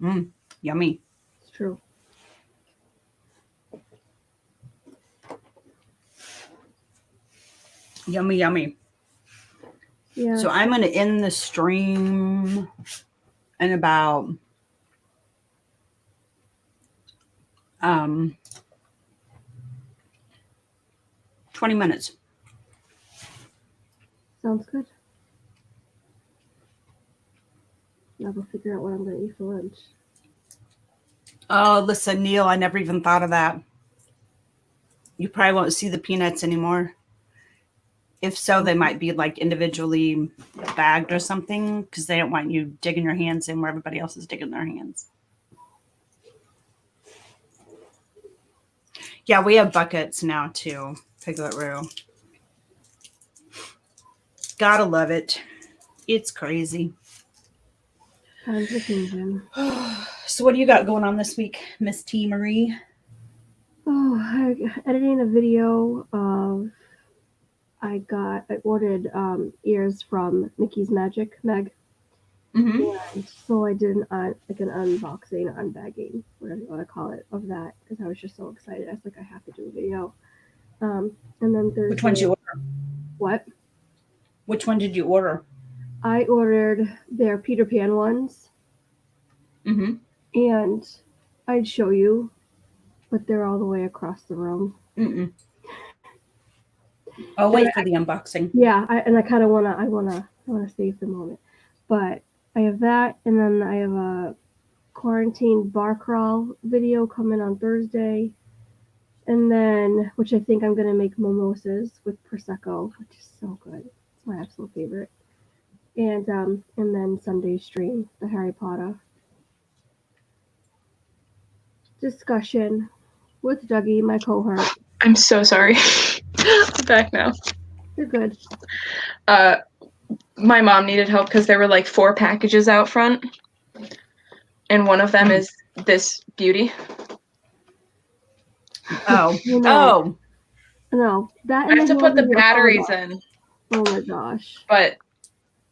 Yummy. it's true. Yummy, yummy. Yeah. So I'm going to end the stream in about 20 minutes. Sounds good. Now we'll figure out what I'm going to eat for lunch. Oh, listen, Neil, I never even thought of that. You probably won't see the peanuts anymore. If so, they might be like individually bagged or something because they don't want you digging your hands in where everybody else is digging their hands. Yeah, we have buckets now too, Piglet Row. Gotta love it. It's crazy. Times are changing. So what do you got going on this week, Miss T. Marie? Oh, I'm editing a video of I ordered ears from Mickey's Magic Meg. Mm-hmm. And so I did like an unboxing, unbagging, whatever you want to call it, of that because I was just so excited. I was like, I have to do a video. And then Thursday. Which one did you order? What? Which one did you order? I ordered their Peter Pan ones, Mm-hmm. and I'd show you, but they're all the way across the room. Mm-mm. I'll wait for the unboxing. Yeah, I kind of wanna save the moment, but I have that, and then I have a quarantine bar crawl video coming on Thursday, and then which I think I'm gonna make mimosas with prosecco, which is so good. It's my absolute favorite. And then Sunday stream the Harry Potter discussion with Dougie, my cohort. I'm so sorry. I'm back now. You're good. My mom needed help because there were like 4 packages out front, and one of them is this beauty. Oh. You know. Oh. No, that. I have to put the and batteries in, Oh my gosh. but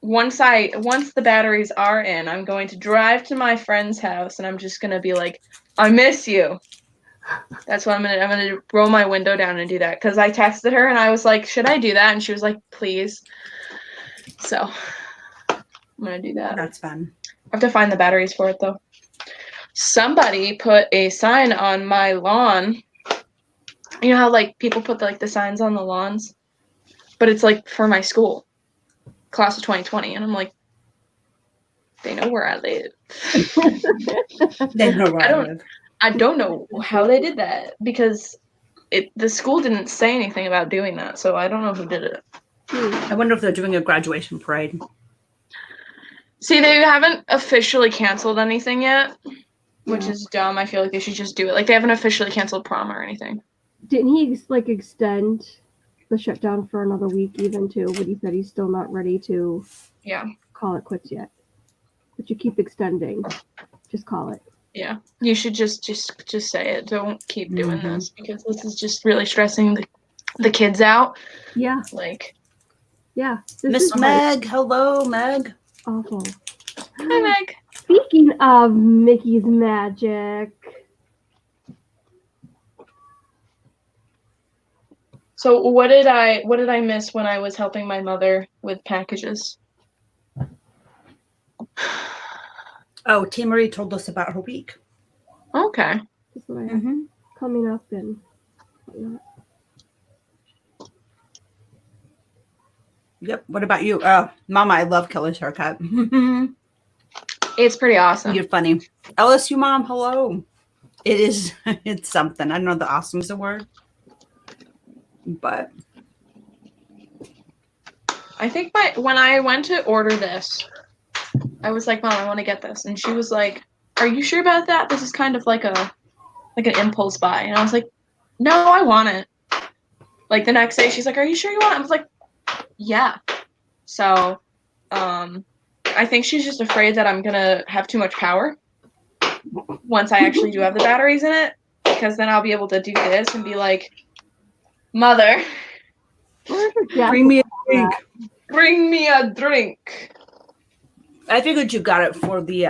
once the batteries are in, I'm going to drive to my friend's house and I'm just gonna be like, I miss you. That's what I'm gonna roll my window down and do that because I texted her and I was like, should I do that? And she was like, please. So I'm gonna do that. That's fun. I have to find the batteries for it though. Somebody put a sign on my lawn. You know how like people put the signs on the lawns, but it's like for my school, class of 2020, and I'm like, they know where I live. They know where I live. I don't know how they did that because the school didn't say anything about doing that, so I don't know who did it. I wonder if they're doing a graduation parade. See, they haven't officially canceled anything yet, which is dumb. I feel like they should just do it. Like they haven't officially canceled prom or anything. Didn't he like extend the shutdown for another week even too? But he said he's still not ready to call it quits yet. But you keep extending. Just call it. Yeah. You should just say it. Don't keep doing this because this is just really stressing the kids out. Yeah. Like yeah. Miss Meg. Hello, Meg. Awful. Hi Meg. Speaking of Mickey's Magic. So what did I miss when I was helping my mother with packages? Oh, T. Marie told us about her week. Okay. That's what I have coming up and whatnot. Yep. What about you? Mama, I love Kelly's haircut. It's pretty awesome. You're funny. LSU mom, hello. It is. It's something. I don't know if the awesome is a word, but I think when I went to order this, I was like, Mom, I want to get this. And she was like, are you sure about that? This is kind of like an impulse buy. And I was like, no, I want it. Like the next day, she's like, are you sure you want it? I was like, yeah. So, I think she's just afraid that I'm going to have too much power once I actually do have the batteries in it. Because then I'll be able to do this and be like, Mother, Bring me a drink. Bring me a drink. I figured you got it for the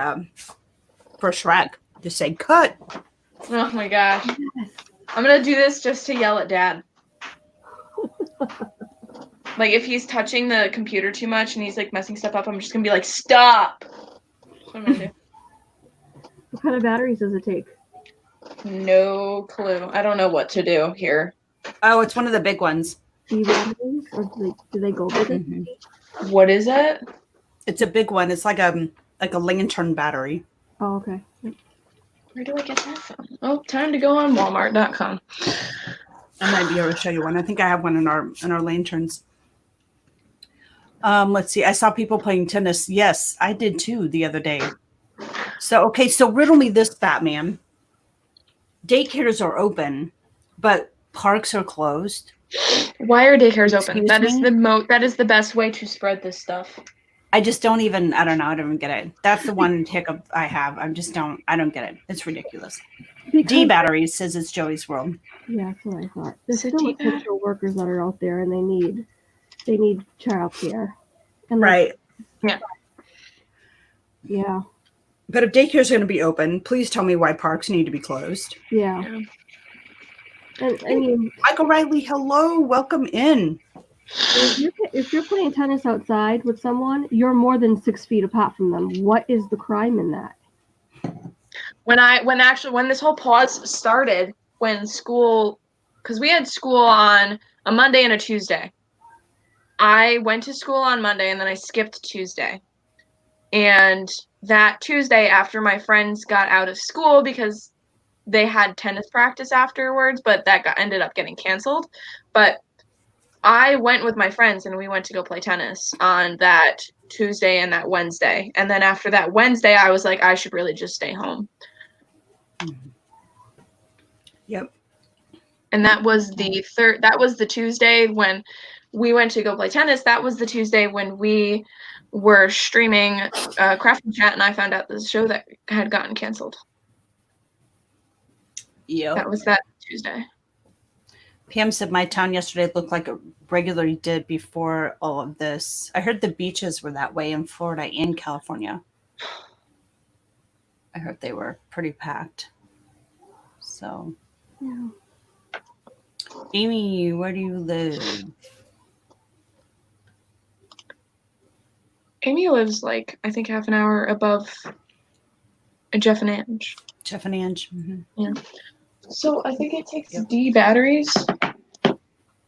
for Shrek to say cut. Oh my gosh. I'm gonna do this just to yell at Dad. Like if he's touching the computer too much and he's like messing stuff up, I'm just gonna be like, stop. That's what I'm gonna do. What kind of batteries does it take? No clue. I don't know what to do here. Oh, it's one of the big ones. D batteries, or do they go bigger? Mhm. What is it? It's a big one. It's like a lantern battery. Oh, okay. Where do I get that from? Oh, time to go on Walmart.com. I might be able to show you one. I think I have one in our lanterns. Let's see. I saw people playing tennis. Yes, I did too the other day. So riddle me this, Batman. Daycares are open, but parks are closed. Why are daycares open? Excuse That is me? that is the best way to spread this stuff. I just don't even, I don't know. I don't even get it. That's the one hiccup I have. I don't get it. It's ridiculous. D batteries says it's Joey's World. Yeah, that's what I thought. There's So still D bat- essential workers that are out there, and they need childcare. And Right. Yeah. But if daycares are going to be open, please tell me why parks need to be closed. Yeah. Yeah. And I mean, Michael Riley, hello. Welcome in. if you're playing tennis outside with someone, you're more than 6 feet apart from them. What is the crime in that? When this whole pause started, when school, because we had school on a Monday and a Tuesday. I went to school on Monday and then I skipped Tuesday. And that Tuesday, after my friends got out of school because they had tennis practice afterwards, but that ended up getting canceled. But I went with my friends and we went to go play tennis on that Tuesday and that Wednesday. And then after that Wednesday, I was like, I should really just stay home. Yep. And that was the Tuesday when we went to go play tennis. That was the Tuesday when we were streaming Craft and Chat, and I found out the show that had gotten canceled. Yep. That was that Tuesday. Pam said my town yesterday looked like it regularly did before all of this. I heard the beaches were that way in Florida and California. I heard they were pretty packed. So, Yeah. Amy, where do you live? Amy lives like, I think, half an hour above Jeff and Ange. Jeff and Ange. Mm-hmm. Yeah. So I think it takes Yep. D batteries.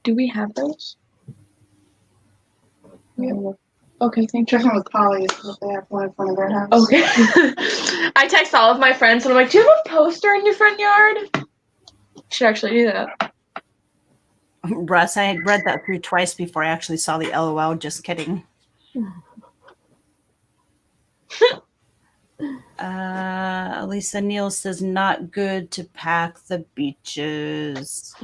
Do we have those? Yeah. Okay, thank you. Checking with Polly if they have one in front of their house. Okay. I text all of my friends and I'm like, do you have a poster in your front yard? Should actually do that. Russ, I had read that through twice before I actually saw the LOL. Just kidding. Lisa Neal says not good to pack the beaches.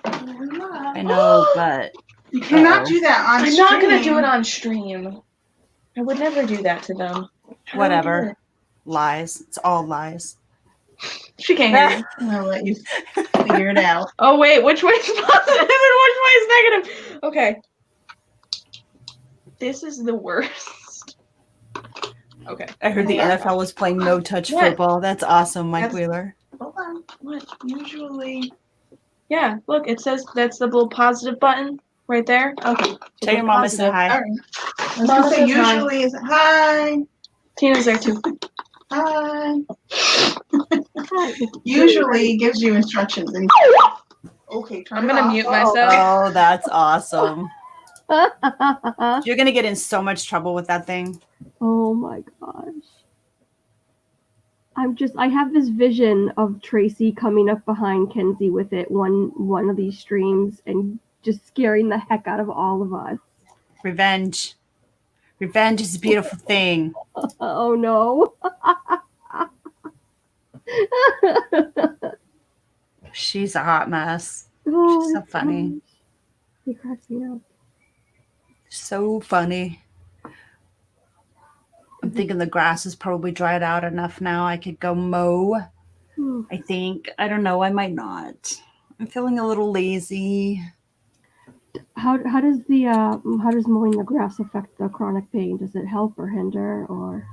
I know, but You cannot do that on I'm stream. not gonna do it on stream. I would never do that to them. How do I do whatever. it? Lies. It's all lies. She can't hear you. I'm gonna let you figure it out. Oh wait, which way is positive and which way is negative? Okay. This is the worst. Okay. I heard the NFL was playing no-touch What? football. That's awesome, Mike That's- Wheeler. Hold on. What? Usually, Yeah, look, it says that's the little positive button right there. Okay. Tell your mom I said hi. all right. I was gonna say Mom says hi. usually is hi, Tina's there too. hi. Usually gives you instructions and okay, turn I'm it gonna off. mute myself. Oh, that's awesome. You're going to get in so much trouble with that thing. Oh my gosh. I have this vision of Tracy coming up behind Kenzie with it one of these streams and just scaring the heck out of all of us. Revenge. Revenge is a beautiful thing. Oh no. She's a hot mess. Oh, so funny. gosh. He cracks me up. So funny. I'm thinking the grass is probably dried out enough now. I could go mow. I think. I don't know. I might not. I'm feeling a little lazy. How does mowing the grass affect the chronic pain? Does it help or hinder or?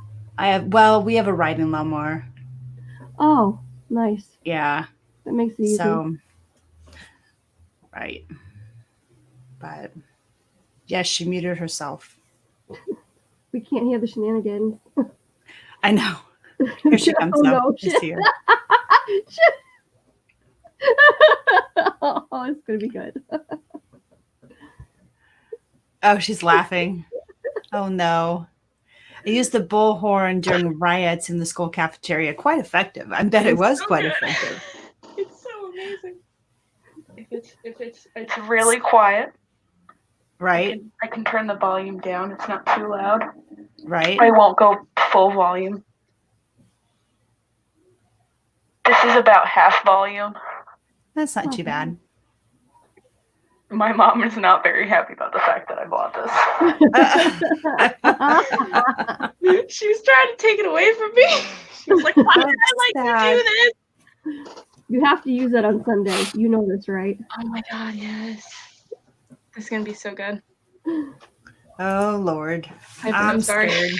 We have a riding lawnmower. Oh, nice. Yeah. That makes it easy. So, right. But yes, she muted herself. We can't hear the shenanigans. I know. Here she comes. Oh, though. no. She's here. Oh, it's gonna be good. Oh, she's laughing. Oh no. I used the bullhorn during riots in the school cafeteria. Quite effective. I bet it was so quite good. effective. It's so amazing. If it's really quiet, Right? I can turn the volume down. It's not too loud. Right? I won't go full volume. This is about half volume. That's not too bad. My mom is not very happy about the fact that I bought this. She was trying to take it away from me. She was like, why did I like to do this? You have to use that on Sunday. You know this, right? Oh my god, yes. This is gonna be so good. Oh Lord. I'm sorry. scared.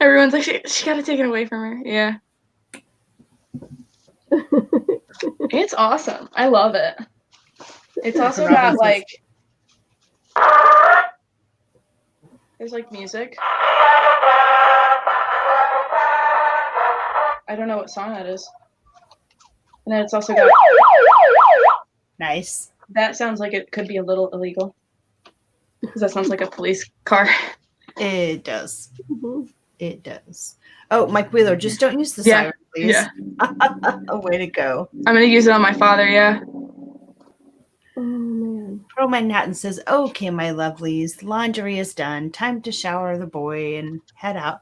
Everyone's like, she gotta take it away from her. Yeah. It's awesome. I love it. It's also got like there's like music. I don't know what song that is. And then it's also got Nice. that sounds like it could be a little illegal. Because that sounds like a police car. It does. Mhm. It does. Oh, Mike Wheeler, just don't use the siren, please. Yeah. Way to go. I'm gonna use it on my father, yeah. Oh man. Pearl Manhattan says, okay, my lovelies, laundry is done. Time to shower the boy and head out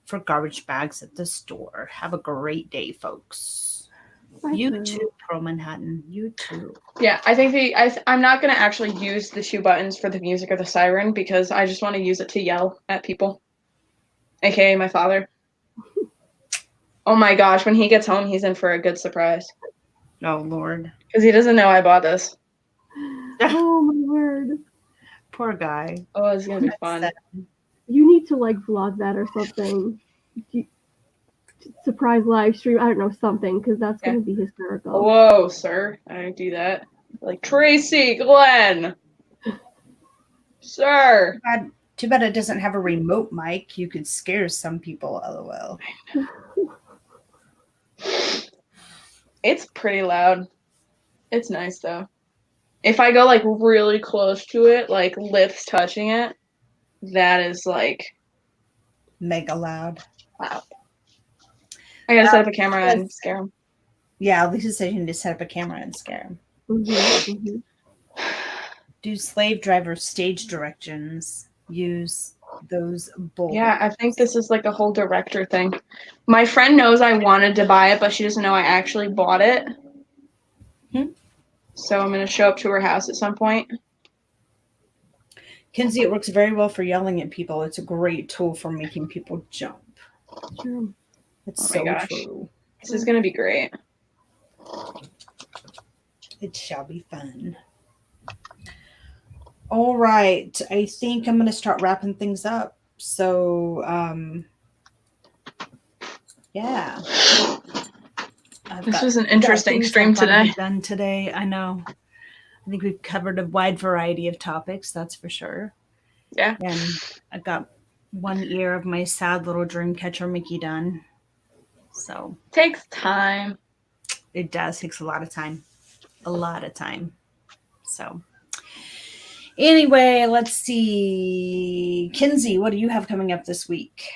for garbage bags at the store. Have a great day, folks. Bye, You Pearl. too, Pearl Manhattan. You too. Yeah, I think I'm not gonna actually use the shoe buttons for the music or the siren because I just want to use it to yell at people, aka my father. Oh my gosh, when he gets home, he's in for a good surprise Oh, Lord. because he doesn't know I bought this. Oh my word. Poor guy. Oh, it's gonna be fun. You need to like vlog that or something. Surprise live stream. I don't know, something, because that's Yeah. gonna be hysterical. Whoa, sir! I don't do that. Like Tracy, Glenn, sir. Too bad it doesn't have a remote mic. You could scare some people, lol. It's pretty loud. It's nice though. If I go like really close to it, like lips touching it, that is like Mega loud. wow. I gotta set up a camera and scare him. Yeah, Lisa said you need to set up a camera and scare him. Mhm, mhm. Do slave drivers stage directions use those bull? Yeah, I think this is like a whole director thing. My friend knows I wanted to buy it, but she doesn't know I actually bought it. So I'm gonna show up to her house at some point. Kinsey, it works very well for yelling at people. It's a great tool for making people jump. True. It's Oh my so gosh. true. This is gonna be great. It shall be fun. All right. I think I'm going to start wrapping things up. So, yeah. This was an interesting stream today. Done today. I know. I think we've covered a wide variety of topics. That's for sure. Yeah. And I got one ear of my sad little dream catcher Mickey done. So Takes time. it does. Takes a lot of time. A lot of time. So anyway, let's see. Kinsey, what do you have coming up this week?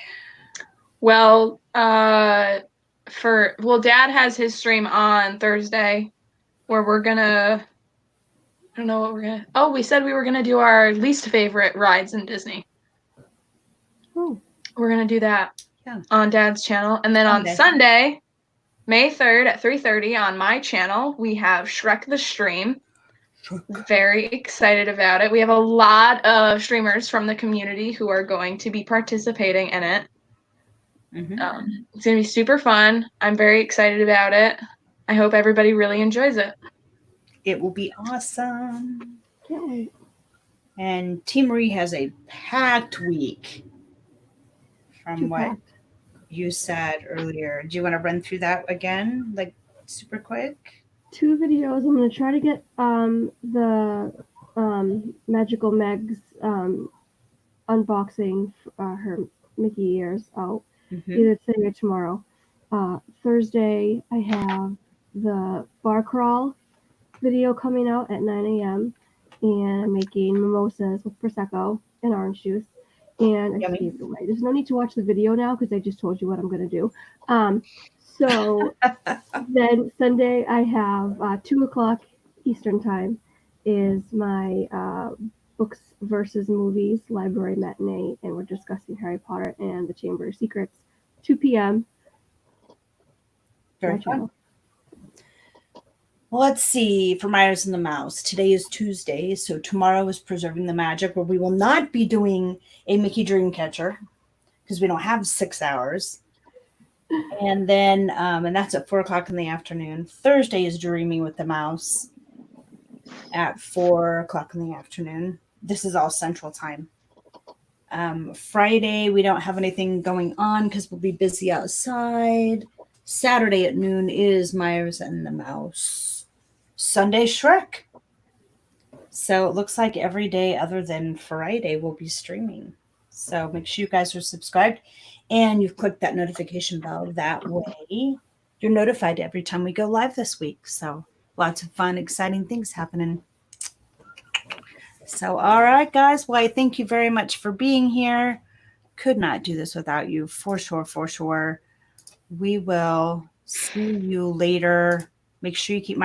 Well, Dad has his stream on Thursday where we're gonna I don't know what we're gonna oh, we said we were gonna do our least favorite rides in Disney. Oh. We're gonna do that on Dad's channel. And then Sunday. on Sunday, May 3rd at 3:30 on my channel, we have Shrek the Stream. Very excited about it. We have a lot of streamers from the community who are going to be participating in it. Mm-hmm. It's going to be super fun. I'm very excited about it. I hope everybody really enjoys it. It will be awesome. Can't wait. And T. Marie has a packed week from Too what packed. you said earlier. Do you want to run through that again, like super quick? 2 videos. I'm gonna try to get the Magical Meg's unboxing her Mickey ears out Mm-hmm. either today or tomorrow. Thursday I have the bar crawl video coming out at 9 a.m. and I'm making mimosas with prosecco and orange juice. And I Yummy. just gave it away. There's no need to watch the video now because I just told you what I'm gonna do. So then Sunday I have 2 o'clock Eastern time is my books versus movies library matinee, and we're discussing Harry Potter and the Chamber of Secrets. 2 p.m. Very my fun. channel. Well, let's see. For Myers and the Mouse, today is Tuesday, so tomorrow is Preserving the Magic, where we will not be doing a Mickey Dreamcatcher because we don't have 6 hours. And then, and that's at 4 o'clock in the afternoon. Thursday is Dreaming with the Mouse at 4 o'clock in the afternoon. This is all Central Time. Friday, we don't have anything going on because we'll be busy outside. Saturday at noon is Myers and the Mouse. Sunday, Shrek. So it looks like every day other than Friday will be streaming. So make sure you guys are subscribed and you've clicked that notification bell. That way you're notified every time we go live this week. So lots of fun, exciting things happening. So, all right, guys. Well, I thank you very much for being here. Could not do this without you, for sure, for sure. We will see you later. Make sure you keep my